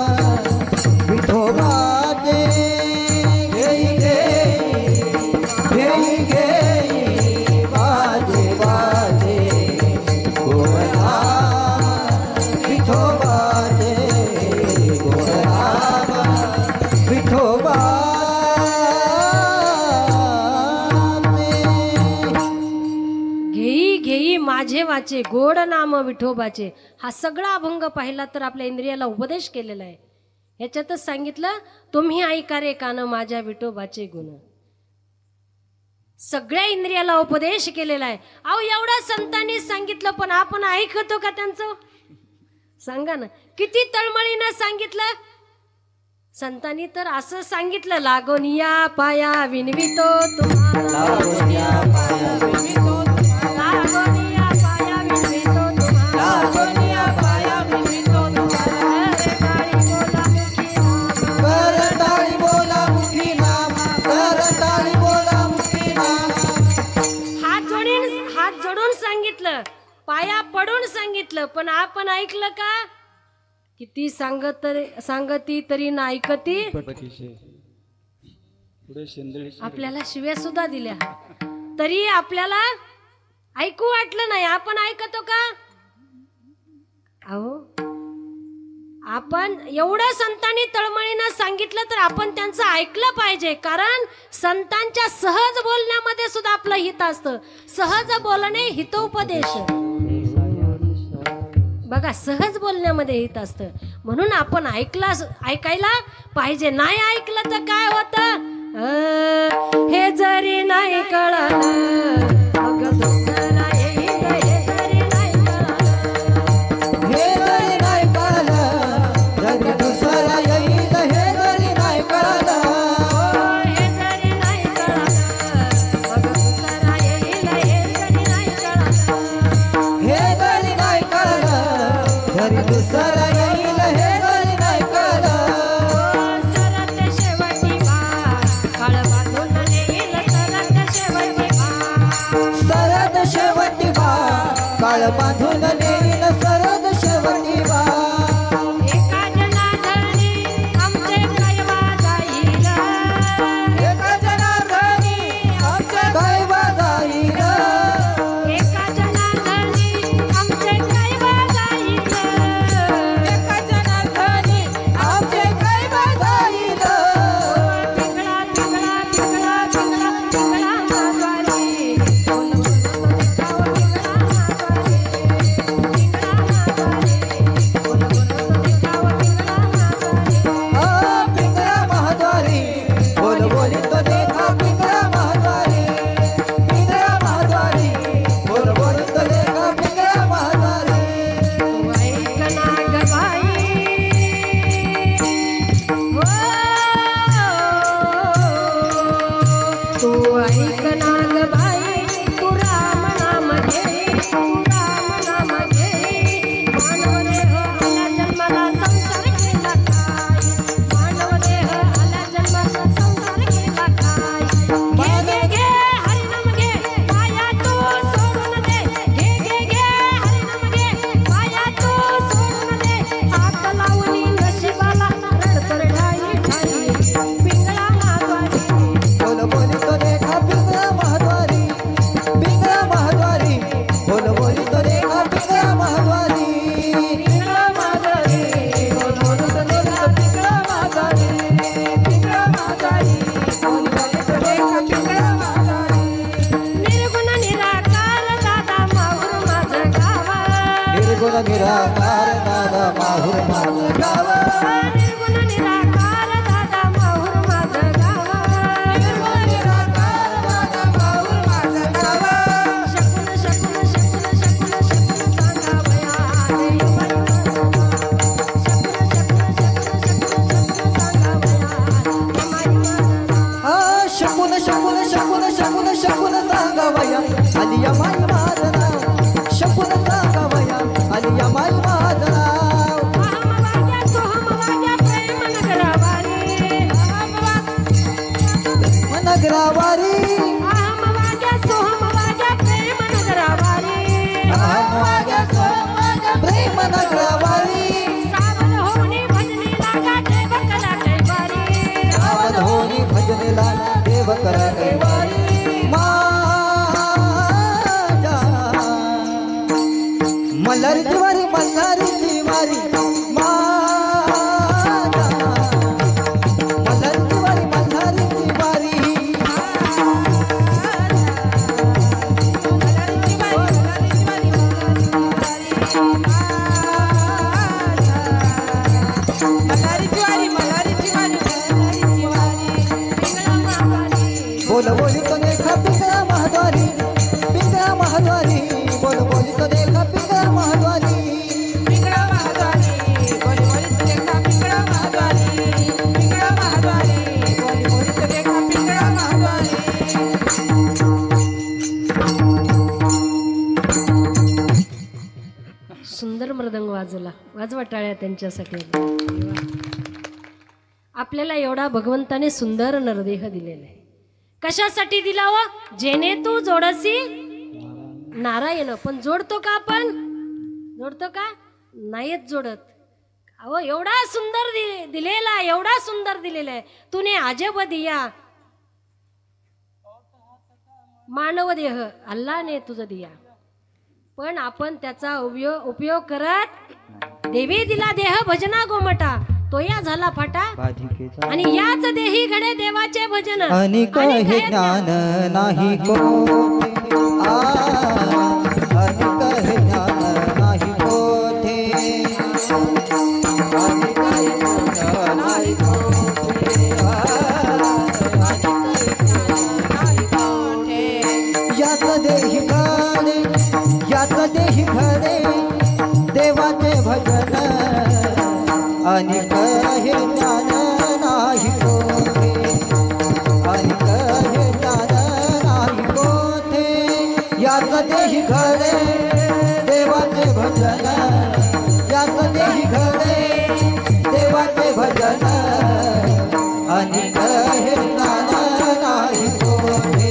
C: विठोबाचे घेई घेई घेई वाजे वाजे गोड नाम विठोबाचे गोड नाम विठोबाचे
A: घेई घेई माझे वाचे गोड नाम विठोबाचे. हा सगळा अभंग पाहिला तर आपल्या इंद्रियाला उपदेश केलेला आहे. ह्याच्यातच सांगितलं तुम्ही ऐका रे कान माझ्या विठोबाचे गुण. सगळ्या इंद्रियाला उपदेश केलेला आहे. अहो एवढा संतांनी सांगितलं पण आपण ऐकतो का त्यांचं? सांगा ना, किती तळमळीनं सांगितलं. संतांनी तर असं सांगितलं, लागून या पाया विनवितो तुम्हाला, लागून या पाया विनवितो तुम्हाला, लागून या पाया विनवितो तुम्हाला, लागून या पाया विनवितो तुम्हाला.
C: करताळी बोला मुखी नाम करताळी बोला मुखी नाम.
A: हात जोडून सांगितलं, पाया पडून सांगितलं, पण आपण ऐकलं का? किती सांगती तरी ना ऐकती. आपल्याला शिव्या सुद्धा दिल्या तरी आपल्याला ऐकू वाटलं नाही. आपण ऐकतो का? अहो आपण एवढं संतांनी तळमळीनं सांगितलं तर आपण त्यांचं ऐकलं पाहिजे. कारण संतांच्या सहज बोलण्यामध्ये सुद्धा आपलं हित असतं. सहज बोलणे हितोपदेश. बघा, सहज बोलण्यामध्ये हित असतं. म्हणून आपण ऐकायला पाहिजे. नाही ऐकलं तर काय होतं? हे जरी नाही कळलं मग दुसरा येईल. हे जरी नाही कळलं
C: हे जरी नाही कळलं जरी दुसरा येईल. हे जरी नाही कळलं
A: हे जरी नाही कळलं मग दुसरा येईल. हे जरी नाही कळलं
C: हे जरी नाही कळलं जरी दुसरा येईल. हे जरी नाही कळलं
A: सरत शेवटी काळ बांधून नेईल. सरत शेवटी
C: सरद शेवटी बा काळ बांधून नेईल. सरद शेवटी बा
A: एका जनार्दनी आमचे कैवा जाईल.
C: एका जनार्दनी आमचे कैवा जाईल.
A: एका जनार्दनी आमचे कैवा जाईल.
B: एका जनार्दनी
C: आमचे कैवा जाईल.
A: पिंगळा पिंगळा पिंगळा पिंगळा पिंगळा मागवारी. बोल बोल तो देखावा पिंगळा मागवारी. पिंगळा मागवारी. बोल बोल तो देखावा पिंगळा मागवारी.
C: पिंगळा माधवारी बोल बोल तो देखावा पिंगळा माधवारी.
A: तू ऐक ना ग बाई, तू राम नाम घे. तू राम नाम घे. मानव देह आला जन्माला संसार केला काय. मानव देह आला जन्माला संसार केला काय. घे घे घे हरिनाम घे, पाया तू सोडून दे. घे घे घे हरिनाम घे, पाया तू सोडून दे. हात लावणी नशिबाला रडतर ढाई ढाई. पिंगळा माधवारी.
C: बोल बोल तो देखा पिंगळा माधवारी. पिंगळा माधवारी बोल बोल तो देखा पिंगळा माधवारी.
A: पिंगळा माधवारी. बोल बोल तो देखा पिंगळा माधवारी.
C: पिंगळा माधवारी बोल बोल तो देखा पिंगळा माधवारी.
A: निर्गुण निराकार दादा माहूर माझं गाव.
C: निर्गुण निराकार दादा माहूर माझं गाव.
A: निर्गुण निराकार दादा माहूर माझं गाव.
B: निर्गुण निराकार दादा माहूर माझं गाव.
A: शकून शकून शकून शकून शकून सांगावया देव बाई माझं नाव. शकून शकून शकून शकून शकून सांगावया देव बाई माझं नाव.
C: आ शकून शकून शकून शकून शकून सांगावया आली या माई माझं नाव. शकून सांगावया आली या माई माझं नाव.
A: अहम वाग्या सोहम वाग्या
B: माझ्या सोमाच्या
C: प्रेम नगरवारी
A: सावध होऊनी भजनी लागा देव कला कैवारी
C: सावध होनी भजनेला देव कर कैवारी माझ्या मल्हारीची वारी मल्हारीची वारी माझ्या मल्हारीची वारी मल्हारीची वारी बोल बोली तो देखा पिंगळा महाद्वारी पिंगळा महाद्वारी बोल बोली तो देखा पिंगळा महाद्वारी
A: सुंदर मृदंग वाजवला वाजवा टाळ्या त्यांच्यासाठी आपल्याला एवढा भगवंताने सुंदर नरदेह दिलेला आहे कशासाठी दिला हो जेने तू जोडसी नारायण पण जोडतो का आपण जोडतो का नाहीच जोडत अहो एवढा सुंदर दिलेला एवढा सुंदर दिलेला आहे तूने अजब दिया मानव देह अल्लाने तुझं दिया पण आपण त्याचा उपयोग करत देवी दिला देह भजना गोमटा तो या झाला फाटा आणि याच देही घडे देवाचे भजन
C: अनिक हे ज्ञान नाही कोठे अनिक हे ज्ञान नाही कोठे अनिक हे ज्ञान नाही कोठे यात देही घडे यात देही घडे देवाचे भजन अनिक हे ज्ञान नाही कोठे अनिक हे ज्ञान नाही कोठे यात देही घडे देवाचे भजन यात देही घडे देवाचे भजन अनिक हे ज्ञान नाही कोठे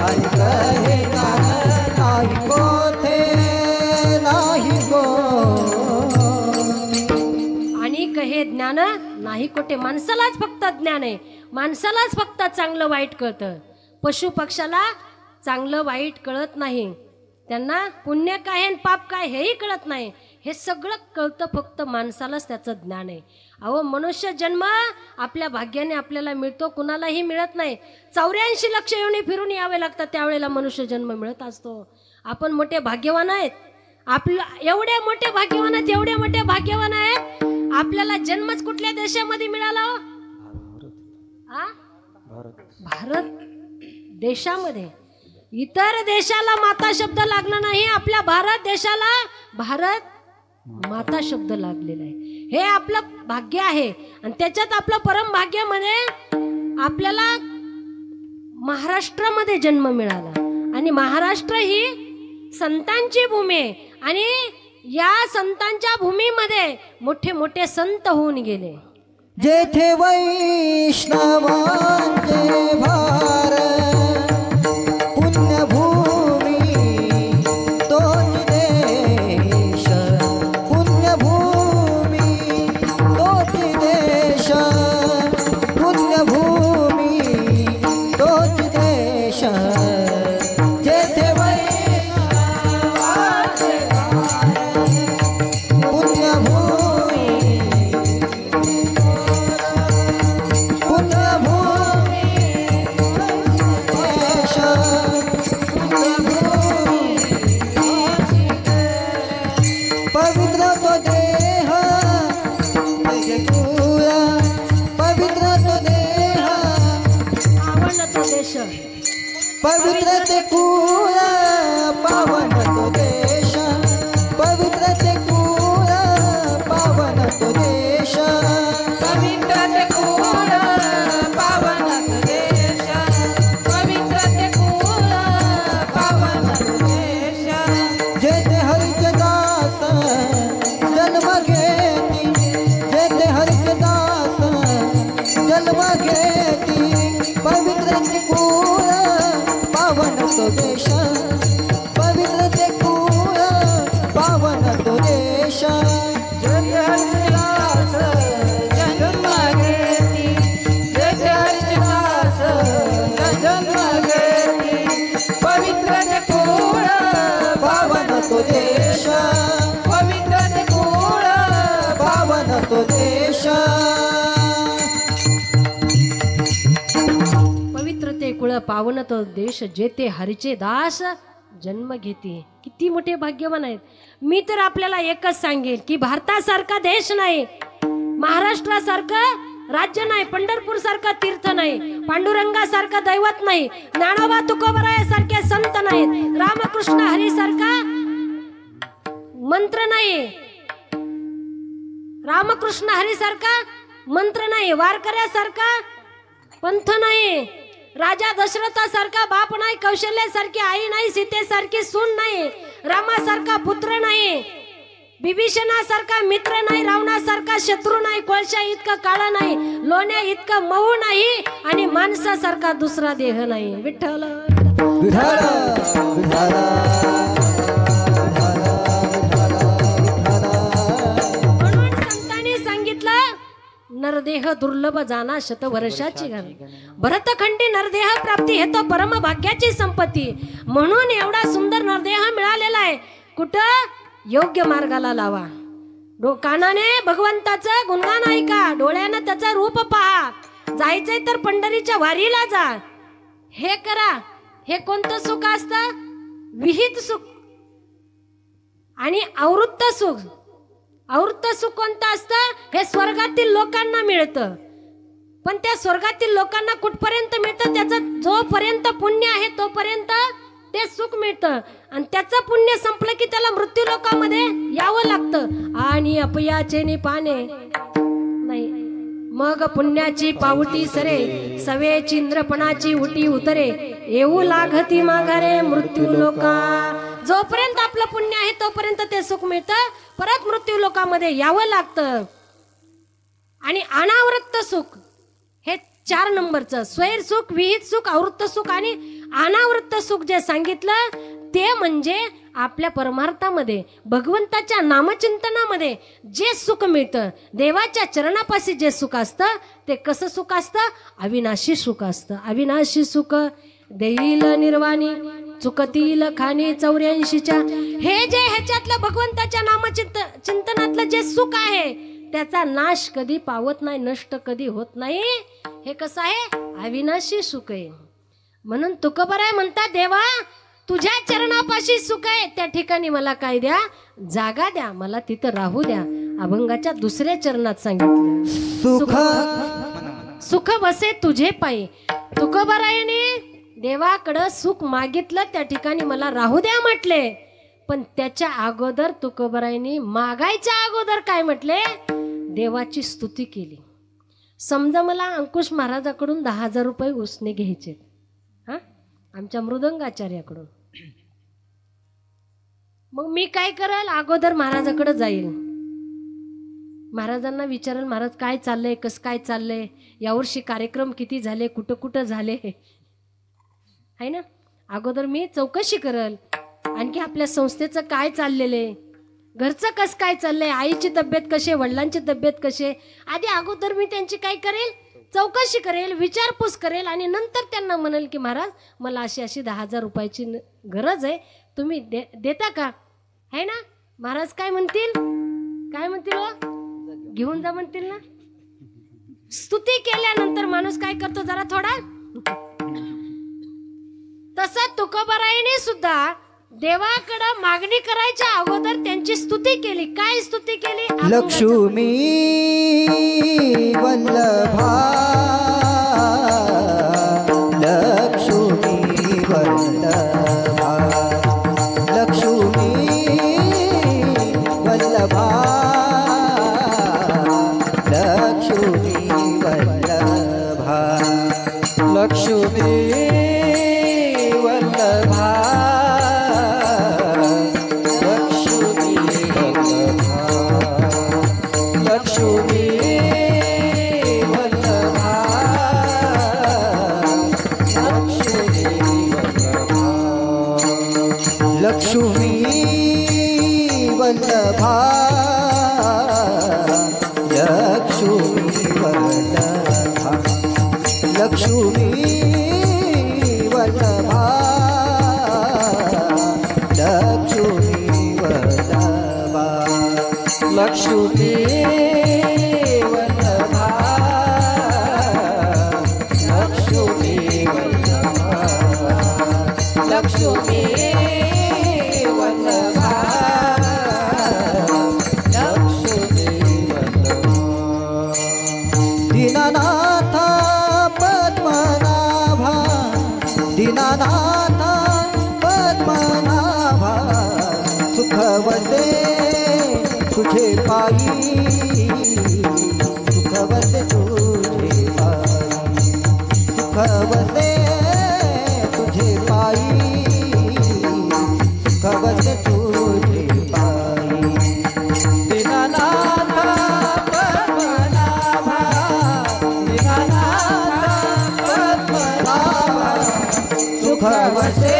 C: अनिक हे ज्ञान नाही कोठे नाही
A: हे ज्ञान नाही कोठे माणसालाच फक्त ज्ञान आहे माणसालाच फक्त चांगलं वाईट कळतं पशु पक्षाला चांगलं वाईट कळत नाही त्यांना पुण्य काय आणि पाप काय हेही कळत नाही हे सगळं कळतं फक्त माणसालाच त्याचं ज्ञान आहे अहो मनुष्य जन्म आपल्या भाग्याने आपल्याला मिळतो कुणालाही मिळत नाही 84 लक्ष येऊन फिरून यावे लागतात त्यावेळेला मनुष्य जन्म मिळत असतो आपण मोठे भाग्यवान आहेत आपलं एवढे मोठे भाग्यवान आहेत एवढे मोठे भाग्यवान आहेत आपल्याला जन्मच कुठल्या देशामध्ये मिळाला भारत देशामध्ये इतर देशाला माता शब्द लागला नाही आपल्या भारत देशाला भारत माता शब्द लागलेला आहे हे आपलं भाग्य आहे आणि त्याच्यात आपलं परम भाग्यामध्ये आपल्याला महाराष्ट्रामध्ये जन्म मिळाला आणि महाराष्ट्र ही संतांची भूमी आहे आणि या संतांच्या भूमीमध्ये मोठे मोठे संत होऊन गेले
C: जेथे वैष्णवांचे भार पुण्यभूमी तोच देश पुण्यभूमी तोच देश पुण्यभूमी तोच देश जेथे पवित्र ते कुळ पावन तो देश पवित्र ते कुळ पावन तो देश
B: पवित्र ते कुळ पावन तो देश पवित्र ते कुळ पावन तो देश
C: जेथे हरिचे दास जन्म घेती जेथे हरिचे दास जन्म घेती पवित्र ते कुळ पावन तो देश पवित्र ते कुळ
A: स्थळ पावन तो देश जेते हरीचे दास जन्म घेते. किती मोठे भाग्यवान आहेत. मी तर आपल्याला एकच सांगेल की भारतासारखा देश नाही, महाराष्ट्रासारखं राज्य नाही, पंढरपूर सारखं तीर्थ नाही, पांडुरंगासारखं दैवत नाही, ज्ञानोबा तुकोबरायासारखे संत नाहीत, रामकृष्ण हरी सारखा मंत्र नाही, रामकृष्ण हरी सारखा मंत्र नाही, वारकऱ्यासारखा पंथ नाही, राजा दशरथासारखा बाप नाही, कौशल्यासारखी आई नाही, सीतेसारखी सून नाही, रामासारखा पुत्र नाही, बिभीषणासारखा मित्र नाही, रावणासारखा शत्रू नाही, कोळशा इतका काळा नाही, लोण्या इतका मऊ नाही, आणि माणसासारखा दुसरा देह नाही. विठ्ठल
C: विठाला विठाला
A: म्हणून संतांनी सांगितलं नरदेह दुर्लभ जाना शतवर्षाची घाल. भरतखंडी नरदेह प्राप्ती हे तो परम भाग्याची संपत्ती. म्हणून एवढा सुंदर नरदेह मिळालेला आहे. कुठं? योग्य मार्गाला लावा. कानाने भगवंताचं गुणगान ऐका, डोळ्यानं त्याचं रूप पहा, जायचंय तर पंढरीच्या वारीला जा. हे करा. हे कोणतं सुख असतं? विहित सुख आणि आवृत्त सुख. आवृत्त सुख कोणतं असतं? हे स्वर्गातील लोकांना मिळतं. पण त्या स्वर्गातील लोकांना कुठपर्यंत मिळतं? त्याचं जोपर्यंत पुण्य आहे तोपर्यंत ते सुख मिळतं, आणि त्याचं पुण्य संपलं की त्याला मृत्यू लोकांमध्ये यावं लागतं. आणि अपयाचे पाने नाही, मग पुण्याची पावटी सरे, सवे चिंद्रपणाची उटी उतरे, येऊ लागती माघारे मृत्यू लोका. जोपर्यंत आपलं पुण्य आहे तोपर्यंत ते सुख मिळतं, परत मृत्यू लोकांमध्ये यावं लागतं. आणि अनावृत्त सुख हे 4 नंबरचं, स्वैर सुख, विहित सुख, आवृत्त सुख आणि अनावृत्त सुख जे सांगितलं ते म्हणजे आपल्या परमार्थामध्ये भगवंताच्या नामचिंतनामध्ये जे सुख मिळतं, देवाच्या चरणापाशी जे सुख असतं ते कसं सुख असतं? अविनाशी सुख असतं. अविनाशी सुख देईल निर्वाणी, चुकतील खाणी 84च्या. हे जे ह्याच्यातलं भगवंताच्या नामचिंतनातलं जे सुख आहे त्याचा नाश कधी पावत नाही, नष्ट कधी होत नाही. हे कसं आहे? अविनाशी सुख आहे. म्हणून तुकोबराय म्हणतात, देवा तुझ्या चरणापाशी सुख आहे, त्या ठिकाणी मला काय द्या? जागा द्या, मला तिथं राहू द्या. अभंगाच्या 2ऱ्या चरणात सांगितलं,
C: सुख
A: सुख बसे तुझे पायी. तुकोबरायाने देवाकडं सुख मागितलं, त्या ठिकाणी मला राहू द्या म्हटले. पण त्याच्या अगोदर तुकोबरायांनी मागायच्या अगोदर काय म्हटले? देवाची स्तुती केली. समजा मला अंकुश महाराजाकडून 10,000 रुपये उसने घ्यायचे, हा, आमच्या मृदंगाचार्याकडून. मग मी काय करेल? अगोदर महाराजाकडे जाईल, महाराजांना विचारेल, महाराज काय चाललंय, कसं काय चाललंय, यावर्षी कार्यक्रम किती झाले, कुठं कुठं झाले, आहे ना. अगोदर मी चौकशी करेल, आणखी आपल्या संस्थेचं काय चाललेलं आहे, घरचं कसं काय चाललंय, आईची तब्येत कशी, वडिलांची तब्येत कशी, आधी अगोदर मी त्यांची काय करेल? चौकशी करेल, विचारपूस करेल, आणि नंतर त्यांना म्हणेल की महाराज मला अशी अशी 10,000 रुपयाची गरज आहे, तुम्ही देता का? है ना. महाराज काय म्हणतील? काय म्हणतील? घेऊन जा म्हणतील ना. स्तुती केल्यानंतर माणूस काय करतो? जरा थोडा. तसं तुकोबरायाने सुद्धा देवाकडं मागणी करायच्या अगोदर त्यांची स्तुती केली. काय स्तुती केली?
C: लक्ष्मी वल्लभा, लक्ष्मी वल्लभा, लक्ष्मी वल्लभा, लक्ष्मी वल्लभा, लक्ष्मी वल्लभा, लक्ष्मी वल्लभा, लक्ष्मी वल्लभा, लक्ष्मी वल्लभा, लक्ष्मी वल्लभा, लक्ष्मी वल्लभा, लक्ष्मी वल्लभा, सुख वसे तुझे पायी सुख वसे तुझे पायी सुख वसे तुझे पायी सुख वसे तुझे पायी दीनानाथ पद्मनाभा दीनानाथ पद्मनाभा सुख वसे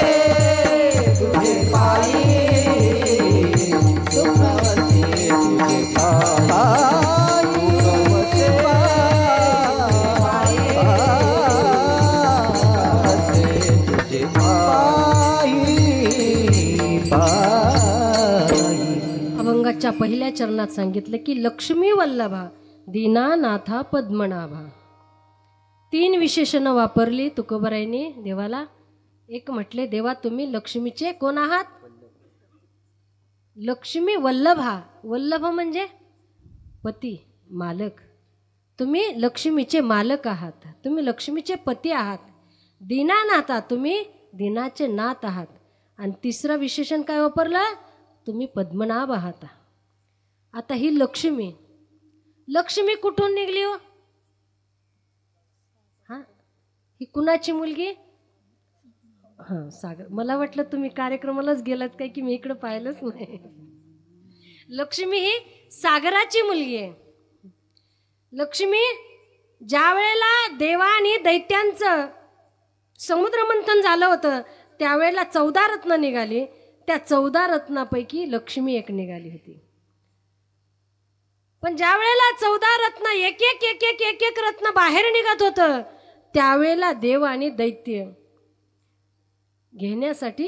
C: तुझे पायी सुख वसे तुझे पायी वसे तुझे पायी पायी.
A: अभंगाच्या पहिल्या चरणात सांगितलं की लक्ष्मी वल्लभा दीनानाथा पद्मनाभा. 3 विशेषणं वापरली तुकोबरायने देवाला. एक म्हटले, देवा तुम्ही लक्ष्मीचे कोण आहात? लक्ष्मी वल्लभा. वल्लभ म्हणजे पती, मालक. तुम्ही लक्ष्मीचे मालक आहात, तुम्ही लक्ष्मीचे पती आहात. दीनानाथा, तुम्ही दीनाचे नाथ आहात. आणि तिसरं विशेषण काय वापरलं? तुम्ही पद्मनाभ आहात. आता ही लक्ष्मी, लक्ष्मी कुठून निघली हो? हां, ही कुणाची मुलगी? हां, सागर. मला वाटलं तुम्ही कार्यक्रमालाच गेलात काय की मी इकडं पाहिलंच नाही. लक्ष्मी ही सागराची मुलगी आहे. लक्ष्मी ज्या वेळेला देवा आणि दैत्यांचं समुद्रमंथन झालं होतं त्यावेळेला 14 रत्न निघाली. त्या 14 रत्नापैकी लक्ष्मी एक निघाली होती. पण ज्या वेळेला 14 रत्न एक एक एक एक एक एक रत्न बाहेर निघत होतं त्यावेळेला देव आणि दैत्य घेण्यासाठी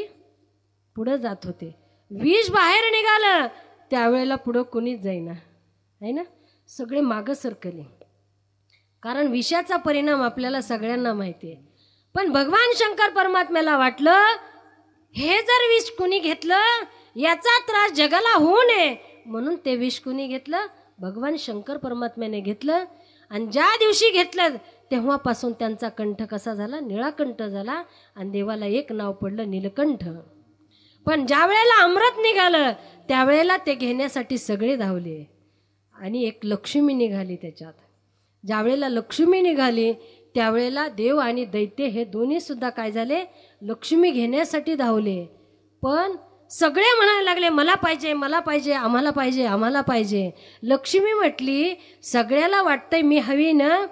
A: पुढे जात होते. विष बाहेर निघालं त्यावेळेला पुढं कोणीच जाईना, आहे ना. सगळे मागं सरकले, कारण विषाचा परिणाम आपल्याला सगळ्यांना माहिती आहे. पण भगवान शंकर परमात्म्याला वाटलं हे जर विष कुणी घेतलं याचा त्रास जगाला होऊ नये म्हणून ते विष कुणी घेतलं? भगवान शंकर परमात्म्याने घेतलं. आणि ज्या दिवशी घेतलं तेव्हापासून त्यांचा कंठ कसा झाला? निळाकंठ झाला. आणि देवाला एक नाव पडलं नीलकंठ. पण ज्या वेळेला अमृत निघालं त्यावेळेला ते घेण्यासाठी सगळे धावले आणि एक लक्ष्मी निघाली त्याच्यात. ज्या वेळेला लक्ष्मी निघाली त्यावेळेला देव आणि दैत्य हे दोन्ही सुद्धा काय झाले? लक्ष्मी घेण्यासाठी धावले. पण सगळे म्हणायला लागले मला पाहिजे, मला पाहिजे, आम्हाला पाहिजे, आम्हाला पाहिजे. लक्ष्मी म्हटली सगळ्याला वाटतंय मी हवी ना,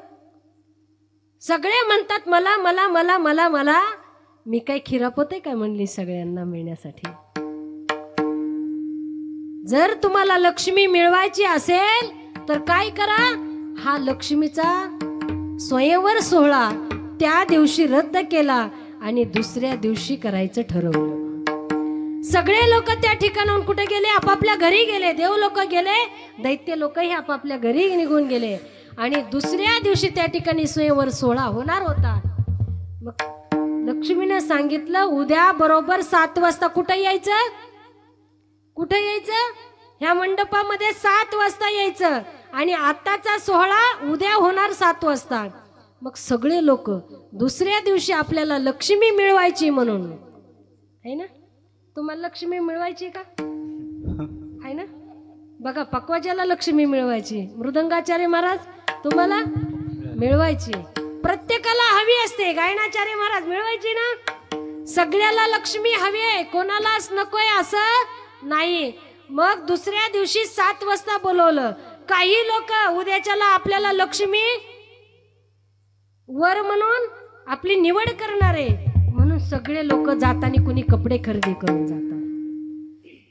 A: सगळे म्हणतात मला मला मला मला मला, मी काय खिरापत आहे काय म्हणली सगळ्यांना मिळण्यासाठी. जर तुम्हाला लक्ष्मी मिळवायची असेल तर काय करा? हा लक्ष्मीचा स्वयंवर सोहळा त्या दिवशी रद्द केला आणि दुसऱ्या दिवशी करायचं ठरवलं. सगळे लोक त्या ठिकाणाहून कुठे गेले? आपापल्या घरी गेले. देव लोक गेले, दैत्य लोकही आपापल्या घरी निघून गेले. आणि दुसऱ्या दिवशी त्या ठिकाणी स्वयंवर सोहळा होणार होता. मग लक्ष्मीने सांगितलं उद्या बरोबर 7 वाजता कुठे यायचं? कुठे यायचं? ह्या मंडपामध्ये 7 वाजता यायचं. आणि आताचा सोहळा उद्या होणार 7 वाजता. मग सगळे लोक दुसऱ्या दिवशी आपल्याला लक्ष्मी मिळवायची म्हणून, है ना. तुम्हाला लक्ष्मी मिळवायची का? आहे ना. बघा पक्वाजाला लक्ष्मी मिळवायची, मृदंगाचार्य महाराज तुम्हाला मिळवायची, प्रत्येकाला हवी असते. गायनाचार्य महाराज मिळवायची ना. सगळ्याला लक्ष्मी हवी आहे, कोणालाच नकोय असं नाही. मग दुसऱ्या दिवशी 7 वाजता बोलवलं. काही लोक उद्याच्याला आपल्याला लक्ष्मी वर म्हणून आपली निवड करणार आहे म्हणून सगळे लोक जाताना कुणी कपडे खरेदी करून जातात,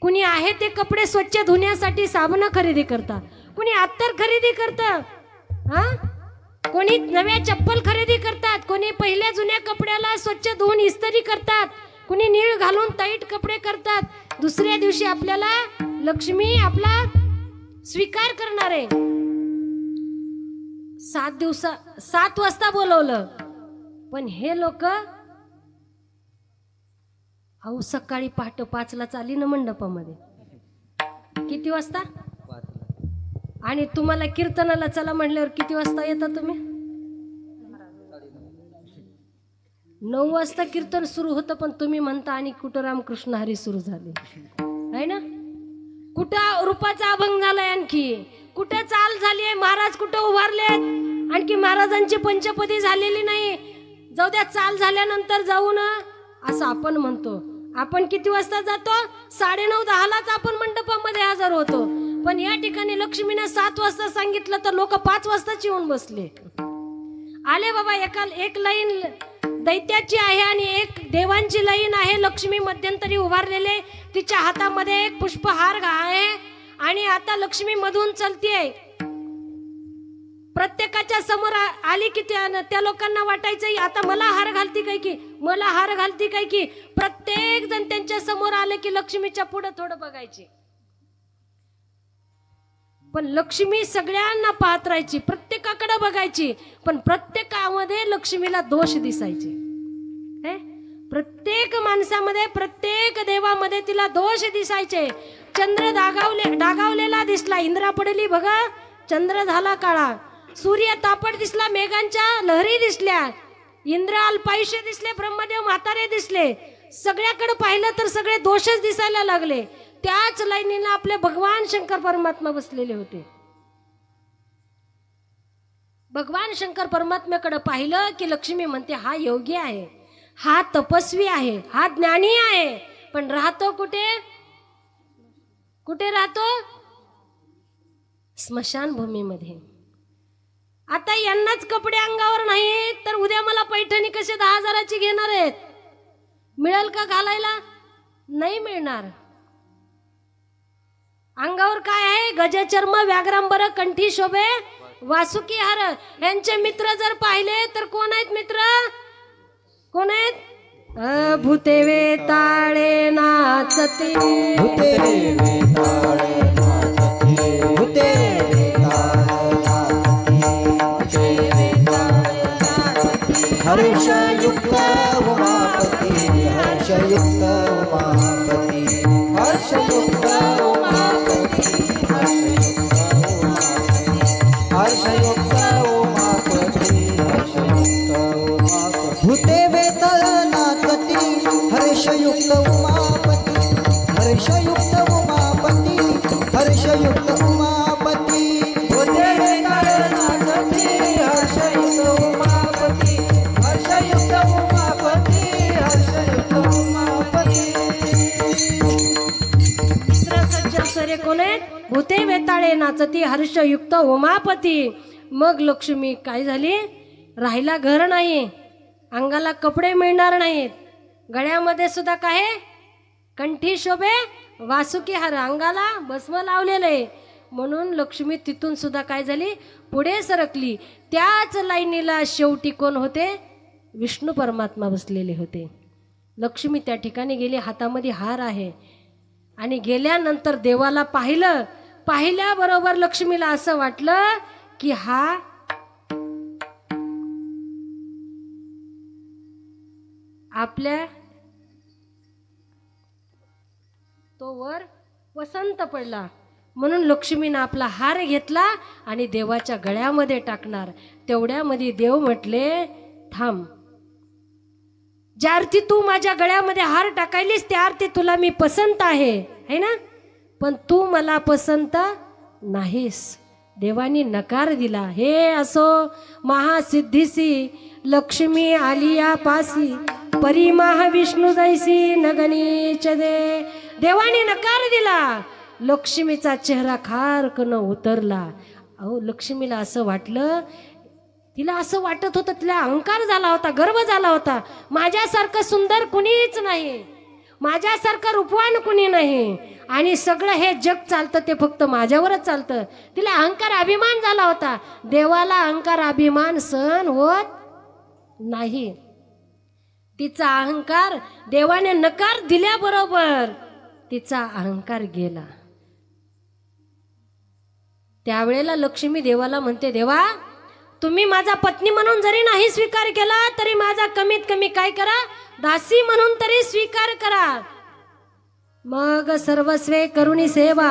A: कुणी आहे ते कपडे स्वच्छ धुण्यासाठी साबण खरेदी करतात, कुणी अत्तर खरेदी करतात, कोणी नव्या चप्पल खरेदी करतात, कोणी पहिल्या जुन्या कपड्याला स्वच्छ धुवून इस्त्री करतात, कुणी नीळ घालून टाईट कपडे करतात. दुसऱ्या दिवशी आपल्याला लक्ष्मी आपला स्वीकार करणार आहे. 7 वाजता बोलवलं. पण हे लोक अहो सकाळी पहाटे 5ला चाली ना मंडपामध्ये. किती वाजता? आणि तुम्हाला कीर्तनाला चला म्हणल्यावर किती वाजता येता तुम्ही? 9 वाजता कीर्तन सुरू होतं. पण तुम्ही म्हणता आणि कुठं रामकृष्ण हरी सुरू झाले, आहे ना. कुठं रूपाचा अभंग झालाय, आणखी कुठं चाल झालीये, महाराज कुठं उभारलेत, आणखी महाराजांची पंचपदी झालेली नाही. जाऊ द्या, चाल झाल्यानंतर जाऊ ना असं आपण म्हणतो. आपण किती वाजता जातो? 9:30-10लाच आपण मंडपामध्ये हजर होतो. पण या ठिकाणी लक्ष्मीने 7 वाजता सांगितलं तर लोक 5 वाजताच येऊन बसले. आले बाबा, एक लाईन दैत्याची आहे आणि एक देवांची लाईन आहे. लक्ष्मी मध्यंतरी उभारलेले, तिच्या हातामध्ये एक पुष्पहार आहे आणि आता लक्ष्मी मधून चलतीये. प्रत्येकाच्या समोर आली की त्या लोकांना वाटायचं आता मला हार घालती काय की, मला हार घालती काय की. प्रत्येक जण त्यांच्या समोर आले की लक्ष्मीच्या पुढे थोडं बघायचे. पण लक्ष्मी सगळ्यांना पाहत राहायची, प्रत्येकाकडे बघायची, पण प्रत्येकामध्ये लक्ष्मीला दोष दिसायचे. प्रत्येक माणसामध्ये, प्रत्येक देवामध्ये तिला दोष दिसायचे. चंद्र डागावलेला दिसला, इंद्रा पडली बघा, चंद्र झाला काळा. सूर्य तापट दिसला, मेघांच्या लहरी दिसल्या, इंद्र अल्पायुष्य दिसले, ब्रह्मदेव म्हातारे दिसले. सगळ्याकडे पाहिलं तर सगळे दोषच दिसायला लागले. त्याच लाईनीला आपले भगवान शंकर परमात्मा बसलेले होते. भगवान शंकर परमात्म्याकडे पाहिलं की लक्ष्मी म्हणते हा योगी आहे, हा तपस्वी आहे, हा ज्ञानी आहे, पण राहतो कुठे? कुठे राहतो? स्मशानभूमीमध्ये. आता यांनाच कपडे अंगावर नाही तर उद्या मला पैठणी कसे 10,000ची घेणार आहेत? मिळेल का घालायला? नाही मिळणार. अंगावर काय आहे? गजचर्म, व्याघ्रांबर, कंठी शोभे, वासुकी हार. यांचे मित्र जर पाहिले तर कोण आहेत मित्र? कोण आहेत? भूते वेताळे नाचती,
C: भूते वेताळे नाचती, भूते हर्षयुक्त उमापती, हर्षयुक्त उमापती, हर्षयुक्त उमापती, हर्षयुक्त उमापती, हर्षयुक्त उमापती. भूते वेताळ नाचती, हर्षयुक्त उमापती, हर्षयुक्त उमापती, हर्षयुक्त उमापती. भूते वेताळ नाचती, हर्षयुक्त उमापती, हर्षयुक्त उमापती, हर्षयुक्त उमापती.
A: सरे कोण आहेत? भूते वेताळे नाचती, हर्षयुक्त उमापती. मग लक्ष्मी काय झाली? राहिला घर नाही, अंगाला कपडे मिळणार नाहीत, गळ्यामध्ये सुद्धा काय? कंठी शोभे, वासुकी हार, अंगाला भस्म लावलेले. म्हणून लक्ष्मी तिथून सुद्धा काय झाली? पुढे सरकली. त्याच लाईनीला शेवटी कोण होते? विष्णू परमात्मा बसलेले होते. लक्ष्मी त्या ठिकाणी गेली, हातामध्ये हार आहे आणि गेल्यानंतर देवाला पाहिलं. पाहिल्याबरोबर लक्ष्मीला असं वाटलं की हा आपल्या तो वर वसंत पडला. म्हणून लक्ष्मीनं आपला हार घेतला आणि देवाच्या गळ्यामध्ये टाकणार. तेवढ्यामध्ये देव म्हटले थांब, ज्या अर्थी तू माझ्या गळ्यामध्ये हार टाकायलीस त्या अर्थी तुला मी पसंत आहे ना, पण तू मला पसंत नाहीस. देवानी नकार दिला. हे असो महासिद्धीसी लक्ष्मी आलिया पासी, परी महाविष्णू जैसी नगनीच दे. देवानी नकार दिला. लक्ष्मीचा चेहरा खारकन उतरला. अहो लक्ष्मीला असं वाटलं, तिला असं वाटत होतं, तिला अहंकार झाला होता, गर्व झाला होता. माझ्यासारखं सुंदर कुणीच नाही, माझ्यासारखं रूपवान कुणी नाही आणि सगळं हे जग चालतं ते फक्त माझ्यावरच चालतं. तिला अहंकार अभिमान झाला होता. देवाला अहंकार अभिमान सहन होत नाही. तिचा अहंकार, देवाने नकार दिल्याबरोबर तिचा अहंकार गेला. त्यावेळेला लक्ष्मी देवाला म्हणते, देवा तुम्ही माझा पत्नी म्हणून जरी नाही स्वीकार केला तरी माझा कमीत कमी काय करा, दासी म्हणून तरी स्वीकार करा. मग सर्वस्वे करुणी सेवा,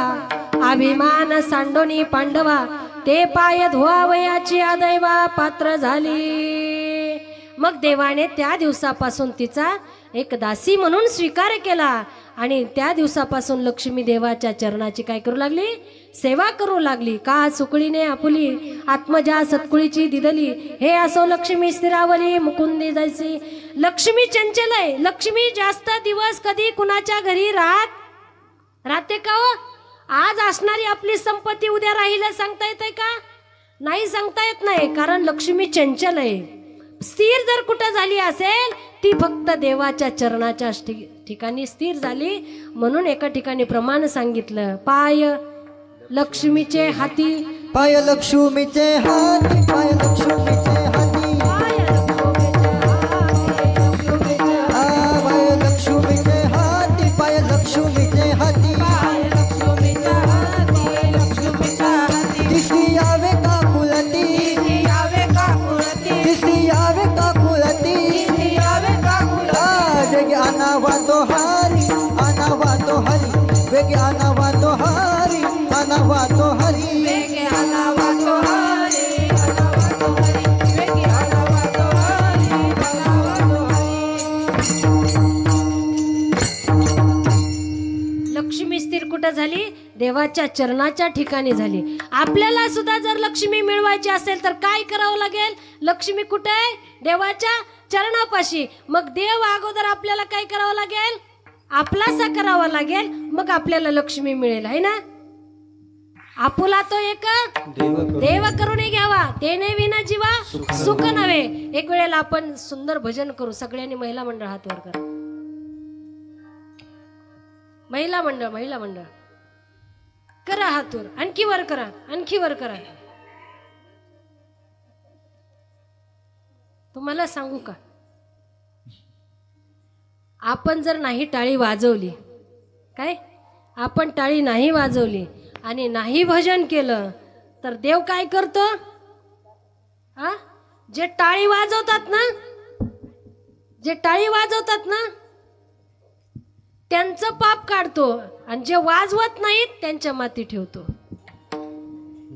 A: अभिमान सांडोनी पांडवा, ते पाय धुवावयाची अदैवा पात्र झाली. मग देवाने त्या दिवसापासून तिचा एक दासी म्हणून स्वीकार केला आणि त्या दिवसापासून लक्ष्मी देवाच्या चरणाची काय करू लागली, सेवा करू लागली. का सुकळीने आपुली आत्मजा सत्कुळीची दिदली, हे असो लक्ष्मी स्थिरावली मुकुंदी जैसी. लक्ष्मी चंचल आहे. लक्ष्मी जास्त दिवस कधी कुणाच्या घरी राहते का हो? आज असणारी आपली संपत्ती उद्या राहिलं सांगता येते का? नाही, सांगता येत नाही. कारण लक्ष्मी चंचल आहे. स्थिर जर कुठं झाली असेल ती फक्त देवाच्या चरणाच्या ठिकाणी स्थिर झाली. म्हणून एका ठिकाणी प्रमाण सांगितलं, पाय लक्ष्मीचे हाती,
C: पाय लक्ष्मीचे हाती, पाय लक्ष्मीचे हाती,
A: पाय लक्ष्मीचे हाती,
C: पाय लक्ष्मीचे हाती, पाय लक्ष्मीचे हाती,
A: पाय लक्ष्मीचे हाती,
B: लक्ष्मीच्या हाती
C: दिसती यावे का कुलती,
B: यावे का कुळती,
C: दिसती यावे का कुलती,
B: यावे का कुळती.
C: वेगे आनावा तो हरी, आनावा तो हरी, वेगे आनावा तो हरी, आनावा तो हरी.
B: वेगे आनावा तो हरी, आनावा तो हरी, वेगे आनावा तो हरी, आनावा तो हरी.
A: लक्ष्मी स्थिर कुठं झाली? देवाच्या चरणाच्या ठिकाणी झाली. आपल्याला सुद्धा जर लक्ष्मी मिळवायची असेल तर काय करावं लागेल? लक्ष्मी कुठे आहे? देवाच्या चरणापाशी. मग देव अगोदर आपल्याला काय करावं लागेल? आपलासा करावा लागेल, मग आपल्याला लक्ष्मी मिळेल, आहे ना? आपुला तो एक देव करून घ्यावा, तेने विना जीवा सुख नव्हे. एक वेळेला आपण सुंदर भजन करू. सगळ्यांनी महिला मंडळ हात वर करा. महिला मंडळ करा हात वर. आणखी वर करा, आणखी वर करा. तुम्हाला सांगू का, आपण जर नाही टाळी वाजवली, काय आपण टाळी नाही वाजवली आणि नाही भजन केलं तर देव काय करतो? जे टाळी वाजवतात ना त्यांचं पाप काढतो आणि जे वाजवत नाहीत त्यांच्या माती ठेवतो.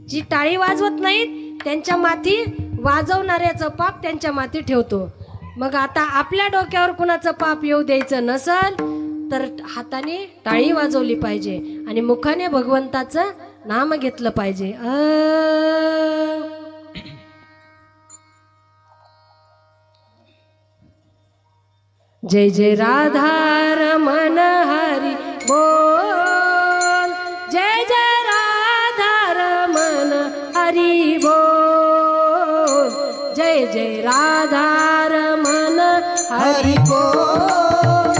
A: जी टाळी वाजवत नाहीत त्यांच्या माती, वाजवणाऱ्याचं पाप त्यांच्या माती ठेवतो. मग आता आपल्या डोक्यावर कुणाचं पाप येऊ द्यायचं नसल तर हाताने टाळी वाजवली पाहिजे आणि मुखाने भगवंताचं नाम घेतलं पाहिजे. जय जय राधा रमण हरी बोल, जय जय राधा रमण हरी बोल, जय जय राधा रमण
C: हरि बोल,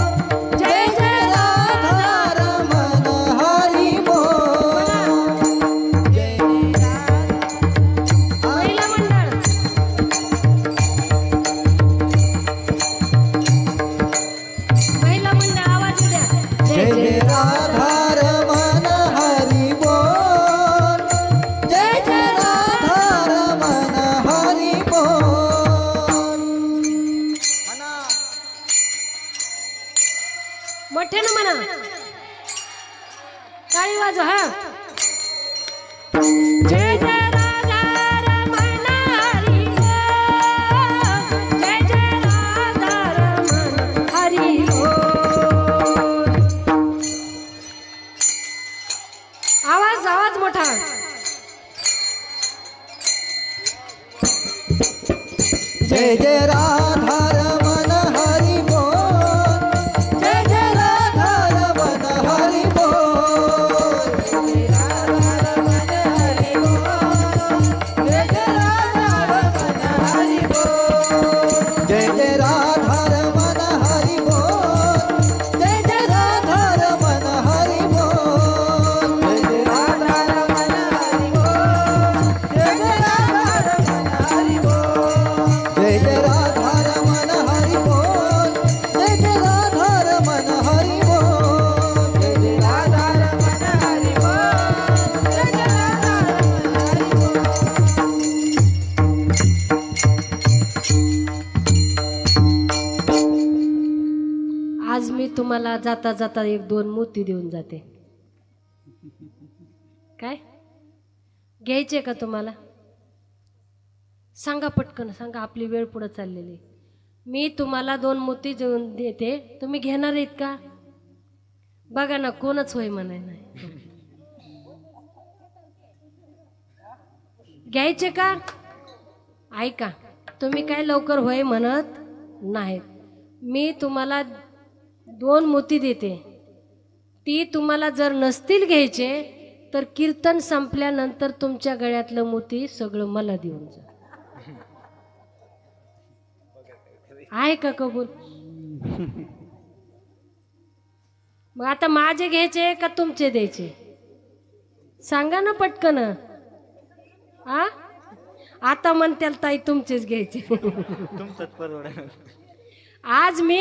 A: जय जय राधा
C: रमण हरि बोल, जय
A: महिला मंडळ. महिला मंडळ आवाज द्या.
C: जय जय राधा रमण हरि बोल, जय जय राधा रमण हरि बोल.
A: मोठ्यानं म्हणा, टाळी वाजव. हा, जय जय राधा रमण हरी बोल, जय जय राधा रमण हरी बोल. आवाज मोठा.
C: जय जय राधा रमण हरि बोल, जय जय राधा रमण हरि बोल, जय राधा रमण हरि बोल, जय जय राधा रमण हरि बोल, जय जय राधा रमण हरि बोल, जय जय राधा रमण हरि बोल, जय जय राधा रमण हरि बोल, जय जय राधा रमण हरि बोल, जय जय राधा रमण हरि बोल, जय जय राधा रमण हरि बोल, जय जय राधा रमण हरि बोल, जय जय राधा रमण हरि बोल.
A: आज मी तुम्हाला जाता जाता 1-2 मोती देऊन जाते. काय घ्यायचे का तुम्हाला? सांगा पटकन सांगा, आपली वेळ पुढे चाललेली. मी तुम्हाला 2 मोती देऊन देते, तुम्ही घेणार आहेत का? बघा ना कोणच होय म्हणाय नाही. घ्यायचे का? ऐका, तुम्ही काय लवकर होय म्हणत नाहीत. मी तुम्हाला 2 मोती देते. ती तुम्हाला जर नसतील घ्यायचे तर कीर्तन संपल्यानंतर तुमच्या गळ्यातलं मोती सगळं मला देऊन जा. आहे का कबूल? मग आता माझे घ्यायचे का तुमचे द्यायचे? सांगा ना पटकन. आ आता म्हणत्याल ताई तुमचेच घ्यायचे. आज मी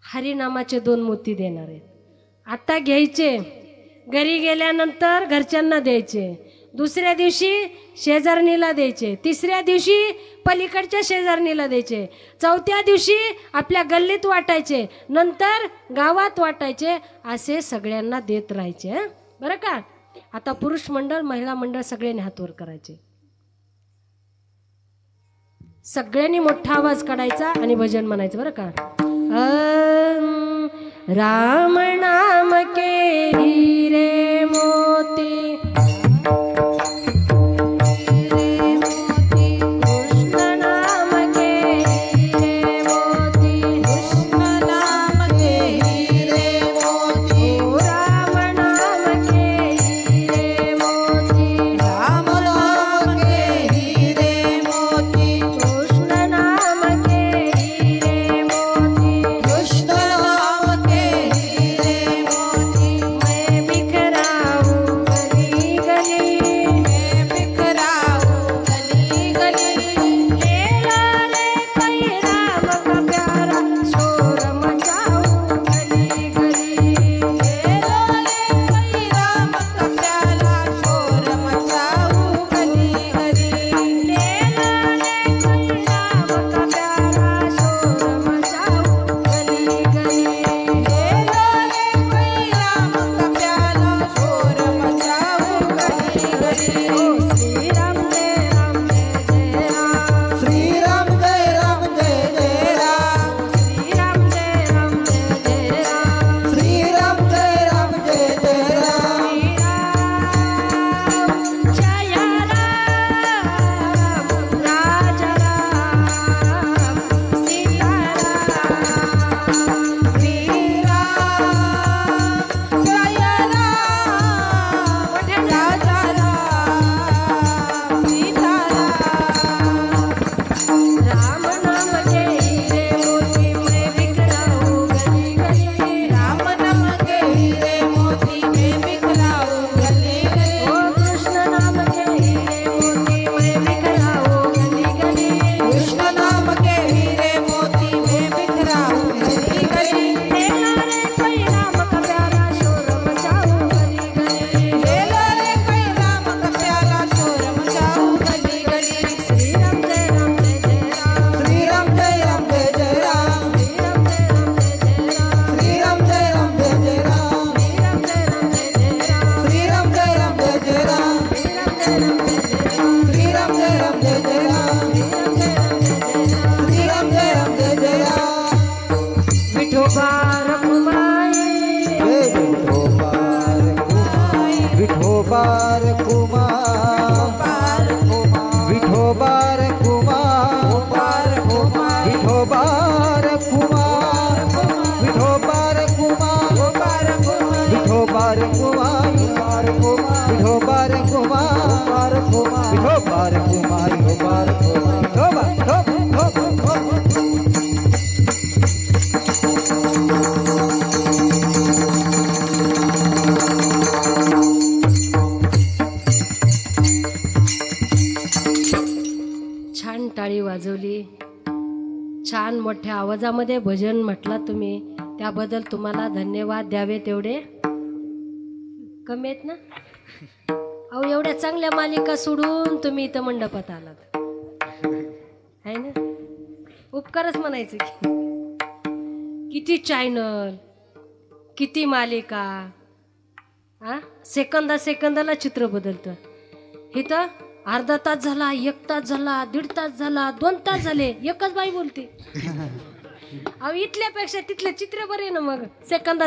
A: हरिनामाचे 2 मोती देणार आहेत. आता घ्यायचे, घरी गेल्यानंतर घरच्यांना द्यायचे, दुसऱ्या दिवशी शेजारणीला द्यायचे, तिसऱ्या दिवशी पलीकडच्या शेजारणीला द्यायचे, चौथ्या दिवशी आपल्या गल्लीत वाटायचे, नंतर गावात वाटायचे. असे सगळ्यांना देत राहायचे. बरं का? आता पुरुष मंडळ महिला मंडळ सगळ्यांनी हात वर करायचे. सगळ्यांनी मोठा आवाज काढायचा आणि भजन म्हणायचं. बरं का? राम नाम के हीरे मोती, कृष्ण नाम के हीरे मोती, कृष्ण नाम के हीरे मोती, राम नाम के हीरे मोती,
D: राम नाम के हीरे मोती,
A: कृष्ण नाम के हीरे मोती,
D: कृष्ण नाम के हीरे मोती,
A: मैं बिखराऊं गली गली,
D: मैं बिखराऊं गली गली,
A: लेला ले कोई राम का प्यारा शोर मचाऊं गली गली,
D: लेला ले कोई राम का प्याला शोर मचाऊं गली गली,
A: लेला ले कोई राम का प्यारा शोर मचाऊं गली गली,
D: लेला ले कोई राम का प्याला शोर मचाऊं गली गली।
A: ओ श्री राम जय राम जय जय राम,
C: श्री राम जय राम जय जय राम,
A: श्री राम जय राम जय जय राम,
C: श्री राम जय राम जय जय राम,
A: जय राम राजा राम सीता राम,
D: श्री राम जय राम राजा राम सीता
A: राम नाम के हीरे मोती मैं बिखराऊं गली गली,
D: राम नाम के हीरे मोती में बिखराऊं गली गली,
A: ओ कृष्ण नाम के हीरे मोती मैं बिखराऊं गली गली,
D: कृष्ण नाम के हीरे मोती में बिखराऊं गली गली,
A: लेला रे कोई राम का प्यारा शोर मचाऊं गली गली,
D: लेला रे कोई राम का प्याला शोर मचाऊं गली गली,
A: श्री राम जय राम जय जय राम,
C: श्री राम जय राम जय जय राम,
A: श्री राम जय राम जय जय राम,
C: श्री राम जय राम जय जय राम,
A: श्री राम जय राम जय जय राम,
C: श्री राम जय राम जय जय राम, श्री राम जय राम जय जय राम,
A: विठोबा रखुमाई,
C: जय विठोबा रखुमाई, विठोबा रखुमाई, विठोबा रखुमाई, विठोबा रखुमाई, विठोबा रखुमाई, विठोबा रखुमाई, विठोबा रखुमाई, विठोबा रखुमाई, विठोबा
A: छान टाळी वाजवली, छान मोठ्या आवाजामध्ये भजन म्हटलं तुम्ही, त्याबद्दल तुम्हाला धन्यवाद द्यावे तेवढे कमी आहेत ना. अहो एवढ्या चांगल्या मालिका सोडून तुम्ही इथं मंडपात आलात, आहे ना. उपकारच म्हणायचं की. किती चॅनल, किती मालिका, सेकंदा सेकंदाला चित्र बदलतं. इथं अर्धा तास झाला, 1 तास झाला, 1.5 तास झाला, 2 तास झाले, एकच बाई बोलते. अहो इथल्यापेक्षा तिथले चित्र बरे ना, मग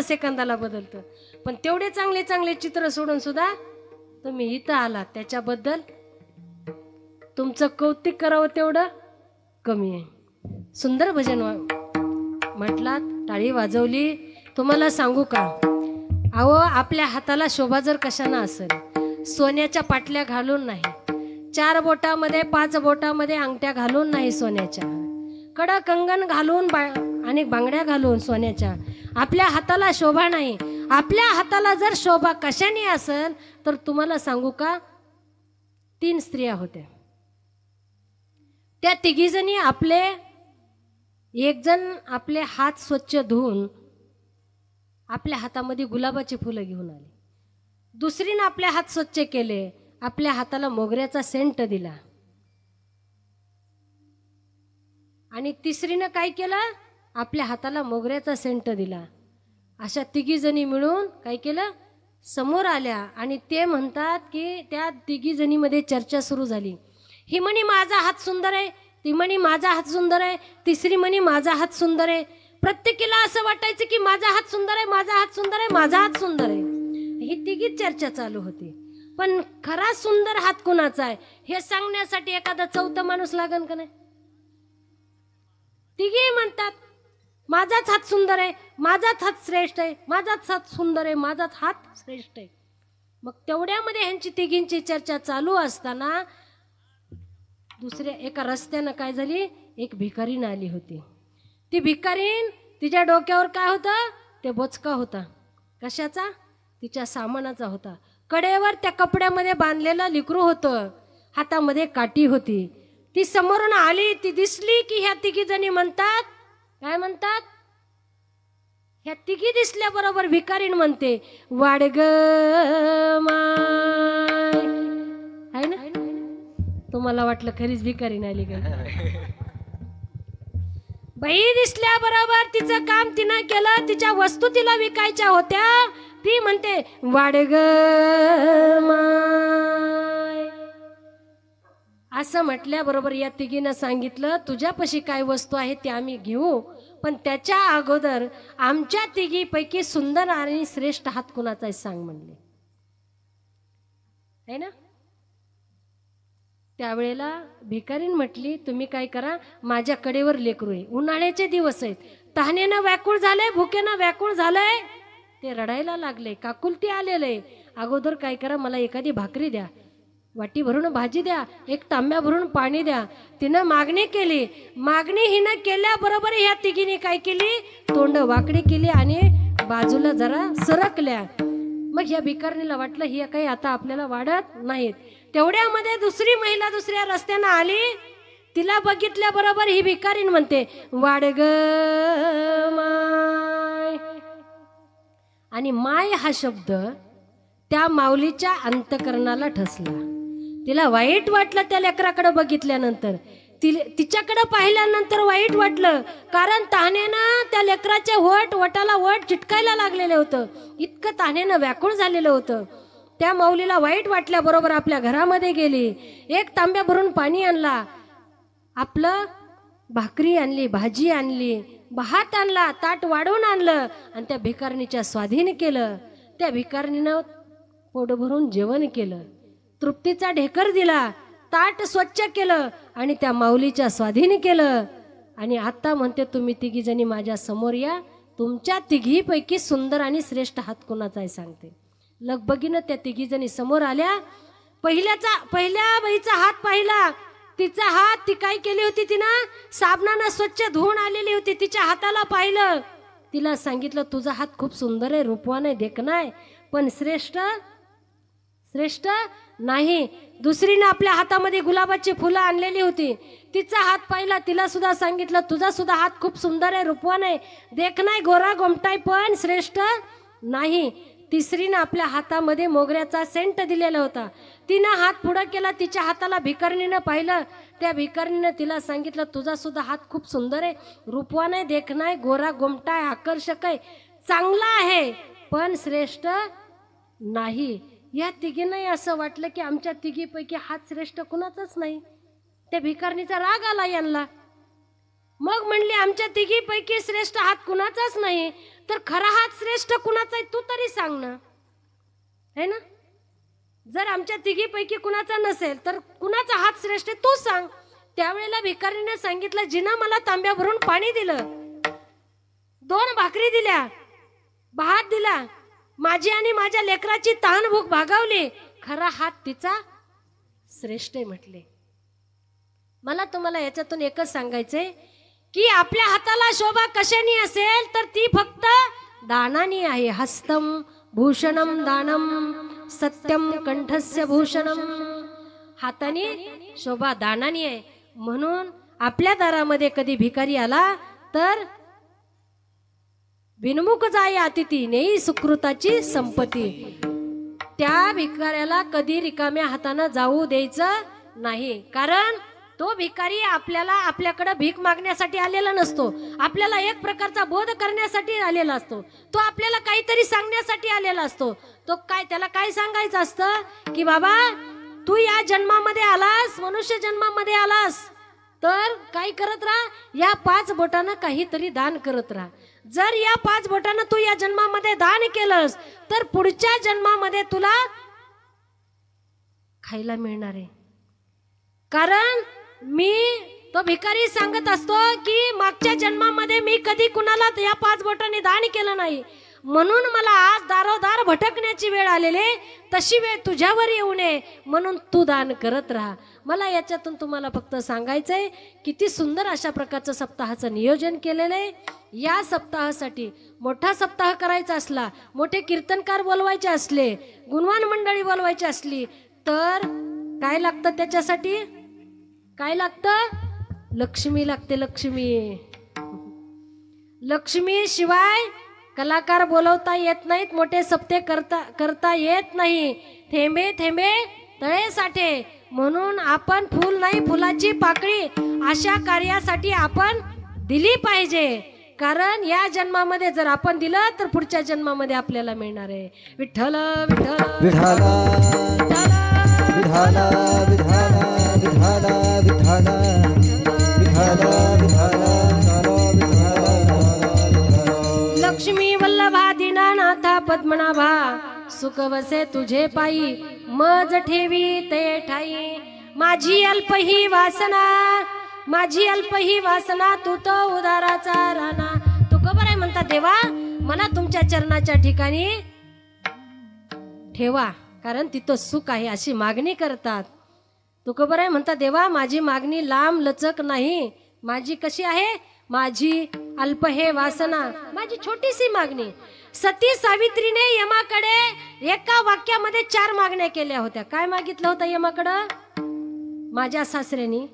A: सेकंदाला बदलतं. पण तेवढे चांगले चांगले चित्र सोडून सुद्धा तुम्ही इथं आलात, त्याच्याबद्दल तुमचं कौतुक करावं तेवढं कमी आहे. सुंदर भजन म्हटलात, टाळी वाजवली. तुम्हाला सांगू का, अहो आपल्या हाताला शोभा जर कशानं असेल, सोन्याच्या पाटल्या घालून नाही, 4 बोटामध्ये 5 बोटामध्ये अंगठ्या घालून नाही, सोन्याच्या कडं कंगन घालून आणि बांगड्या घालून सोन्याच्या आपल्या हाताला शोभा नाही. आपल्या हाताला जर शोभा कशाने असेल तर तुम्हाला सांगू का, 3 स्त्रिया होत्या. त्या तिघीजणी एक जण आपले हात स्वच्छ धुवून आपल्या हातामध्ये गुलाबाची फुलं घेऊन आली. दुसरीनं आपले हात स्वच्छ केले, आपल्या हाताला मोगऱ्याचा सेंट दिला. आणि तिसरीनं काय केलं, आपल्या हाताला मोगऱ्याचा सेंट दिला. अशा तिघी जणी मिळून काय केलं, समोर आल्या. आणि ते म्हणतात की त्या तिघी जणीमध्ये चर्चा सुरू झाली. ही म्हणी माझा हात सुंदर आहे, ती म्हणी माझा हात सुंदर आहे, तिसरी म्हणी माझा हात सुंदर आहे. प्रत्येकीला असं वाटायचं की माझा हात सुंदर आहे, माझा हात सुंदर आहे, माझा हात सुंदर आहे. ही तिघीच चर्चा चालू होती. पण खरा सुंदर हात कुणाचा आहे हे सांगण्यासाठी एखादा चौथा माणूस लागन का नाही. तिघी म्हणतात माझाच हात सुंदर आहे, माझाच हात श्रेष्ठ आहे, माझाच हात सुंदर आहे, माझाच हात श्रेष्ठ आहे. मग तेवढ्यामध्ये ह्यांची तिघींची चर्चा चालू असताना दुसऱ्या एका रस्त्यानं काय झाली, एक भिकारीण आली होती. ती भिकारीण, तिच्या डोक्यावर काय होतं, ते बोचका होता. कशाचा, तिच्या सामानाचा होता. कडेवर त्या कपड्यामध्ये बांधलेलं लिकरू होतं, हातामध्ये काठी होती. ती समोरून आली, ती दिसली की ह्या तिघी जणी म्हणतात, काय म्हणतात, ह्या तिघी दिसल्याबरोबर भिकारीण म्हणते, वाडग माय. आहे ना, तुम्हाला वाटलं खरीच भिकारीण आली का. बाई दिसल्याबरोबर तिचं काम तिनं केलं, तिच्या वस्तू तिला विकायच्या होत्या. ती म्हणते वाडग माय. असं म्हटल्याबरोबर या तिघीनं सांगितलं, तुझ्यापाशी काय वस्तू आहे ते आम्ही घेऊ, पण त्याच्या अगोदर आमच्या तिघीपैकी सुंदर आणि श्रेष्ठ हात कुणाचा आहे सांग म्हणले. आहे ना. त्यावेळेला भिकारीण म्हटली, तुम्ही काय करा, माझ्या कडेवर लेकरू आहे, उन्हाळ्याचे दिवस आहेत, तहानेनं व्याकुळ झालंय, भुकेनं व्याकुळ झालंय, ते रडायला लागले, काकुलती आलेले. अगोदर काय करा, मला एखादी भाकरी द्या, वाटी भरून भाजी द्या, एक तांब्या भरून पाणी द्या. तिनं मागणी केली. मागणी हिनं केल्याबरोबर ह्या तिघीने काय केली, तोंड वाकडी केली आणि बाजूला जरा सरकल्या. मग ह्या भिकारणीला वाटलं ही काही आता आपल्याला वाढत नाहीत. तेवढ्यामध्ये दुसरी महिला दुसऱ्या रस्त्यानं आली. तिला बघितल्याबरोबर ही भिकारीण म्हणते वाडग माय. आणि माय हा शब्द त्या माऊलीच्या अंतकरणाला ठसला. तिला वाईट वाटलं त्या लेकराकडे बघितल्यानंतर, तिच्याकडे पाहिल्यानंतर वाईट वाटलं. कारण तहानेनं त्या लेकराच्या वटाला वट चिटकायला लागलेलं होतं, इतकं तहानेनं व्याकुळ झालेलं होतं. त्या माऊलीला वाईट वाटल्याबरोबर आपल्या घरामध्ये गेली, एक तांब्या भरून पाणी आणला, आपलं भाकरी आणली, भाजी आणली, भात आणला, ताट वाढवून आणलं आणि त्या भिकारणीच्या स्वाधीन केलं. त्या भिकारणीनं पोट भरून जेवण केलं, तृप्तीचा ढेकर दिला, ताट स्वच्छ केलं आणि त्या माऊलीच्या स्वाधीन केलं. आणि आता म्हणते तुम्ही तिघी जणी माझ्या समोर या, तुमच्या तिघीपैकी सुंदर आणि श्रेष्ठ हात कोणाचा आहे सांगते. लगबगीनं त्या तिघी जणी समोर आल्या. पहिल्या बाईचा हात पाहिला. तिचा हात ती काय केली होती, तिनं साबणानं स्वच्छ धुवून आलेली होती. तिच्या हाताला पाहिलं, तिला सांगितलं तुझा हात खूप सुंदर आहे, रूपवान आहे, देखणा आहे, पण श्रेष्ठ नाही. दुसरीनं आपल्या हातामध्ये गुलाबाची फुलं आणलेली होती. तिचा हात पाहिला, तिला सुद्धा सांगितलं तुझा सुद्धा हात खूप सुंदर आहे, रूपवान आहे, देखणा आहे, गोरा गोमटाय, पण श्रेष्ठ नाही. तिसरीनं आपल्या हातामध्ये मोगऱ्याचा सेंट दिलेला होता. तिनं हात पुढं केला, तिच्या हाताला भिकारणीनं पाहिलं. त्या भिकारणीनं तिला सांगितलं तुझा सुद्धा हात खूप सुंदर आहे, रूपवान आहे, देखणा आहे, गोरा गोमटा आहे, आकर्षक आहे, चांगला आहे, पण श्रेष्ठ नाही. या तिघींनाही असं वाटलं की आमच्या तिघीपैकी हात श्रेष्ठ कुणाचाच नाही. त्या भिकारणीचा राग आला यांना. मग म्हणली आमच्या तिघीपैकी श्रेष्ठ हात कुणाचाच नाही, तर खरा हात श्रेष्ठ कुणाचा आहे तू तरी सांग ना, है ना? जर आमच्या तिघीपैकी कुणाचा नसेल तर कुणाचा हात श्रेष्ठ आहे तू सांग. त्यावेळेला भिकारीने सांगितलं, जिना मला तांब्या भरून पाणी दिलं, 2 भाकरी दिल्या, भात दिला, माझी आणि माझ्या लेकराची तहान भूक भागवली, खरा हात तिचा श्रेष्ठ आहे म्हटले. मला तुम्हाला याच्यातून एकच सांगायचंय की आपल्या हाताला शोभा कशाने असेल तर ती फक्त दानानी आहे. हस्तम भूषणम दानम सत्यम कंठस्य भूषणम. हाताने शोभा दानानी आहे. म्हणून आपल्या दारामध्ये कधी भिकारी आला तर बिनमुख जाई अतिथी नेई सुकृताची संपत्ती. त्या भिकाऱ्याला कधी रिकाम्या हाताने जाऊ द्यायचं नाही. कारण तो भिकारी आपल्याकडे भीक मागण्यासाठी आलेला नसतो, आपल्याला एक प्रकारचा बोध करण्यासाठी आलेला असतो, तो आपल्याला काहीतरी सांगण्यासाठी आलेला असतो. तो काय, त्याला काय सांगायचं असतं की बाबा तू या जन्मामध्ये आलास, मनुष्य जन्मामध्ये आलास तर काय करत राहा, या 5 बोटानं काहीतरी दान करत राहा. जर या 5 बोटानं तू या जन्मामध्ये दान केलंस तर पुढच्या जन्मामध्ये तुला खायला मिळणार आहे. कारण तो भिकारी सांगत असतो की मागच्या जन्मामध्ये मी कधी कुणाला या 5 बोटांनी दान केलं नाही, म्हणून मला आज दारोदार भटकण्याची वेळ आलेली, तशी वेळ तुझ्यावर येऊ नये म्हणून तू दान करत राहा. मला याच्यातून तुम्हाला फक्त सांगायचंय किती सुंदर अशा प्रकारचं सप्ताहाचं नियोजन केलेलं आहे. या सप्ताहासाठी मोठा सप्ताह करायचा असला, मोठे कीर्तनकार बोलवायचे असले, गुणवान मंडळी बोलवायची असली तर काय लागतं? त्याच्यासाठी काय लागतं? लक्ष्मी लागते. लक्ष्मी शिवाय कलाकार बोलवता येत नाहीत, मोठे सप्ते करता येत नाही. थेंबे थेंबे तळे साठे. म्हणून आपण फूल नाही फुलाची पाकळी अशा कार्यासाठी आपण दिली पाहिजे. कारण या जन्मामध्ये जर आपण दिलं तर पुढच्या जन्मामध्ये आपल्याला मिळणार आहे. विठ्ठल विठ्ठल
C: विठाला विठाला विठाला विठाला विठाला विठाला विठाला.
A: लक्ष्मी वल्लभा दीनानाथा पद्मनाभा सुख वसे तुझे पायी, मज ठेवी ते ठाई. माझी अल्प ही वासना तू तो उदाराचा राणा. तुकोबा राय म्हणतात, देवा मला तुमच्या चरणाच्या ठिकाणी ठेवा, कारण तिथं सुख आहे अशी मागणी करतात. तुकोबा राय म्हणतात, देवा माझी मागणी लांब लचक नाही, माझी कशी आहे? माझी अल्प हे वासना, माझी छोटीशी मागणी. सती सावित्रीने यमाकडे एका वाक्यामध्ये 4 मागण्या केल्या होत्या. काय मागितलं होतं यमाकडं? माझ्या सासऱ्यानी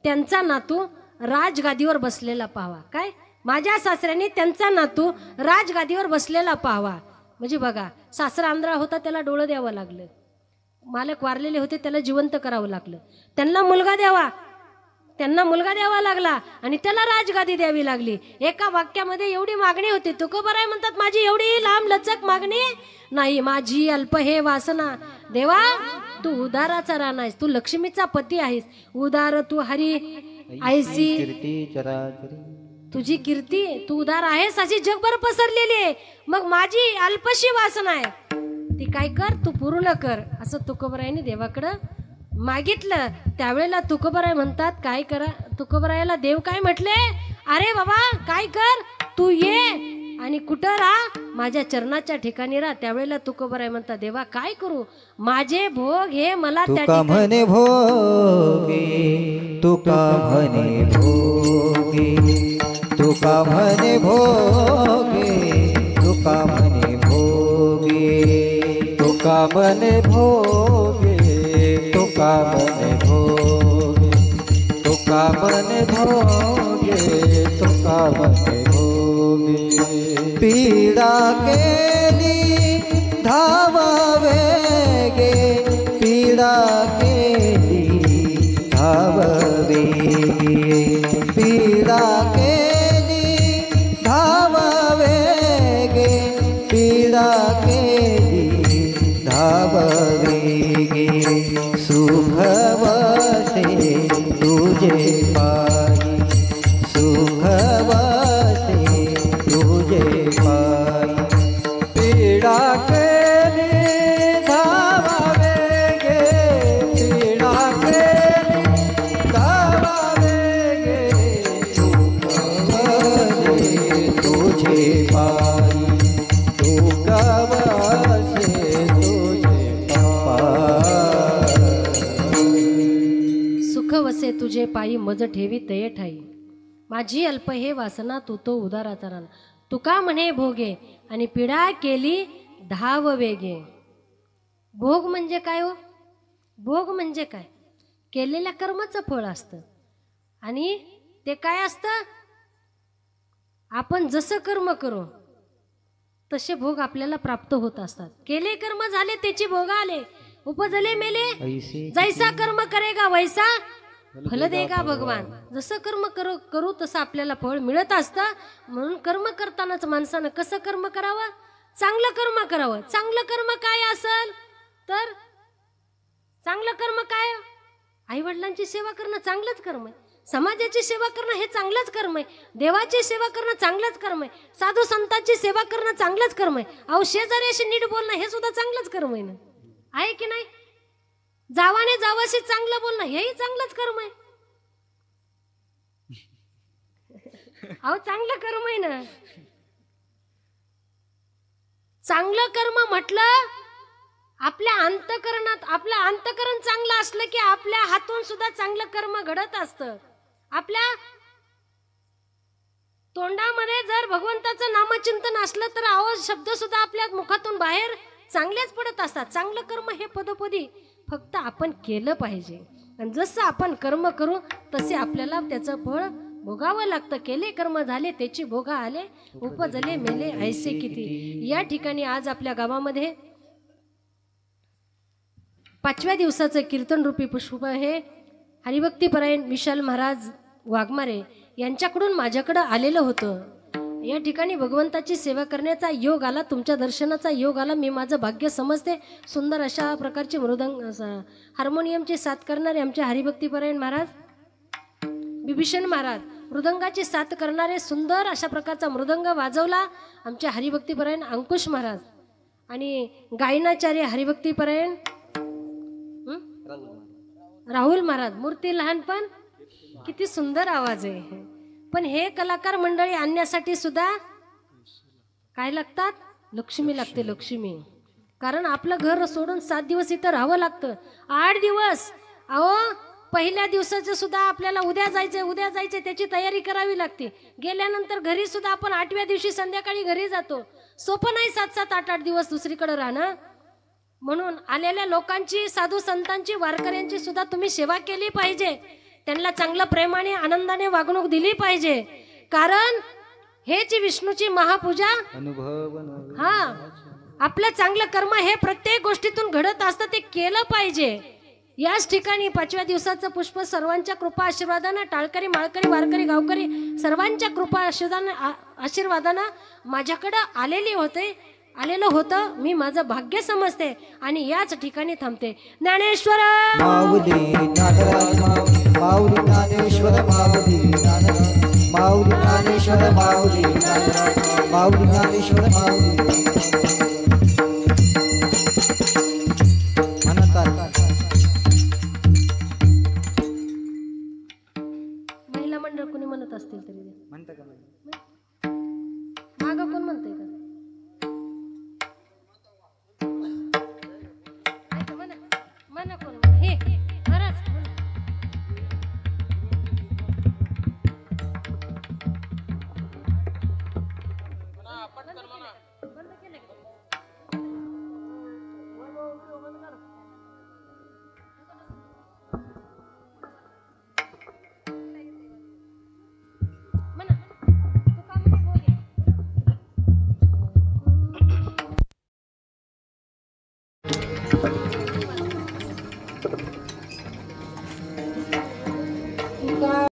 A: त्यांचा नातू राजगादीवर बसलेला पाहावा. काय? माझ्या सासऱ्याने त्यांचा नातू राजगादीवर बसलेला पाहावा. म्हणजे बघा, सासरा आंधळा होता, त्याला डोळं द्यावं लागलं. मालक वारलेले होते, त्याला जिवंत करावं लागलं. त्यांना मुलगा द्यावा लागला आणि त्याला राजगादी द्यावी लागली. एका वाक्यामध्ये एवढी मागणी होती. तुकोबाराय म्हणतात, माझी एवढी लांब लचक मागणी नाही, माझी अल्प हे वासना. देवा तू उदाराचा राणा आहेस, तू लक्ष्मीचा पती आहेस, उदार तू हरी ऐसी तुझी कीर्ती, तू उदार आहेस अशी जगभर पसरलेली आहे. मग माझी अल्पशी वासना आहे, ती काय कर, तू पूर्ण कर, असं तुकोबारायने देवाकडं मागितलं. त्यावेळेला तुकोबाराय म्हणतात, काय करा? तुकोबारायाला देव काय म्हटले? अरे बाबा काय कर, तू ये आणि कुठं राहा? माझ्या चरणाच्या ठिकाणी राहा. त्यावेळेला तुकोबाराय म्हणतात, देवा काय करू, माझे भोग हे मला त्या ठिकाणी
C: म्हणे भोगे, तुका म्हणे भोगे, तुका म्हणे भोगे, तुका म्हणे भोगे, तुका म्हणे भोगे, तुका म्हणे भोगे, तुका म्हणे भोगे, तुका म्हणे भोगे. पीडा केली धावावे गे, पीडा केली धावावे गे, पीडा केली धावावे गे, पीडा केली धावावे गे. सुख वसे तुझे पायी, सुख
A: तुझे पायी मज ठेवी तये ठाई माझी अल्प हे वासना तू तो उदाराचा रान तुका म्हणे भोगे आणि पिढा केली धाव वेगे. भोग म्हणजे काय हो? भोग म्हणजे काय? केलेल्या कर्माचं फळ असतं आणि ते काय असतं? आपण जसं कर्म करू तसे भोग आपल्याला प्राप्त होत असतात. केले कर्म झाले त्याची भोग आले. उपजले मेले जैसा कर्म करेगा वैसा फल देगा भगवान. जसं कर्म करू तसं आपल्याला फळ मिळत असतं. म्हणून कर्म करतानाच माणसानं कसं कर्म करावं? चांगलं कर्म करावं. चांगलं कर्म काय असेल तर चांगलं कर्म काय? आई वडिलांची सेवा करणं चांगलंच कर्म आहे. समाजाची सेवा करणं हे चांगलंच कर्म आहे. देवाची सेवा करणं चांगलंच कर्म आहे. साधू संतांची सेवा करणं चांगलंच कर्म आहे. अहो शेजाऱ्याशी नीट बोलणं हे सुद्धा चांगलंच कर्म आहे ना, आहे की नाही? जावाने जावाशी चांगलं बोलणं हेही चांगलंच कर्म आहे. अहो चांगलं कर्म आहे ना. चांगलं कर्म म्हटलं आपल्या अंतकरणात, आपलं अंतकरण चांगलं असलं की आपल्या हातून सुद्धा चांगलं कर्म घडत असतं. आपल्या तोंडामध्ये जर भगवंताचं नामचिंतन असलं तर आवाज शब्द सुद्धा आपल्या मुखातून बाहेर चांगलेच पडत असतात. चांगलं कर्म हे पदोपदी फक्त आपण केलं पाहिजे. आणि जसं आपण कर्म करू तसे आपल्याला त्याचं फळ भोगावं लागतं. केले कर्म झाले त्याची भोगा आले उपजले मेले ऐसे किती. या ठिकाणी आज आपल्या गावामध्ये 5व्या दिवसाचं कीर्तन रूपी पुष्प हे हरिभक्तीपरायण विशाल महाराज वाघमारे यांच्याकडून माझ्याकडं आलेलं होतं. या ठिकाणी भगवंताची सेवा करण्याचा योग आला, तुमच्या दर्शनाचा योग आला. मी माझं भाग्य समजते. सुंदर अशा प्रकारचे मृदंग हार्मोनियमची साथ करणारे आमचे हरिभक्तीपरायण महाराज बिभीषण महाराज, मृदंगाची साथ करणारे सुंदर अशा प्रकारचा मृदंग वाजवला आमचे हरिभक्तीपरायण अंकुश महाराज. आणि गायनाचार्य हरिभक्तीपरायण राहुल महाराज. मूर्ती लहान पण किती सुंदर आवाज आहे. पण हे कलाकार मंडळी आणण्यासाठी सुद्धा काय लागतात? लक्ष्मी लागते. लक्ष्मी. कारण आपलं घर सोडून 7 दिवस इथं राहावं लागतं. 8 दिवस. अहो पहिल्या दिवसाचं सुद्धा आपल्याला उद्या जायचंय त्याची तयारी करावी लागते. गेल्यानंतर घरी सुद्धा आपण 8व्या दिवशी संध्याकाळी घरी जातो. सोपं नाही 7-7, 8-8 दिवस दुसरीकडे राहणं. म्हणून आलेल्या लोकांची, साधू संतांची, वारकऱ्यांची सुद्धा तुम्ही सेवा केली पाहिजे. त्यांना चांगलं प्रेमाने आनंदाने वागणूक दिली पाहिजे. कारण हेच विष्णूची महापूजा हा आपलं चांगलं कर्म हे प्रत्येक गोष्टीतून घडत असतं. ते केलं पाहिजे. याच ठिकाणी 5व्या दिवसाचं पुष्प सर्वांच्या कृपा आशीर्वादानं, टाळकरी माळकरी वारकरी गावकरी सर्वांच्या कृपा आशीर्वादानं माझ्याकडं आलेलं होतं. मी माझं भाग्य समजते आणि याच ठिकाणी थांबते. ज्ञानेश्वर
C: माऊली ज्ञानराज माऊली ज्ञानेश्वर माऊली ज्ञानराज माऊली ज्ञानेश्वर माऊली ज्ञानराज माऊली ज्ञानेश्वर माऊली
A: महिला मंडळ कोणी म्हणत असतील तरी
C: म्हणता का
A: मागं कोण म्हणतंय का? म्हणा कोण हे महाराज बंद केलं का?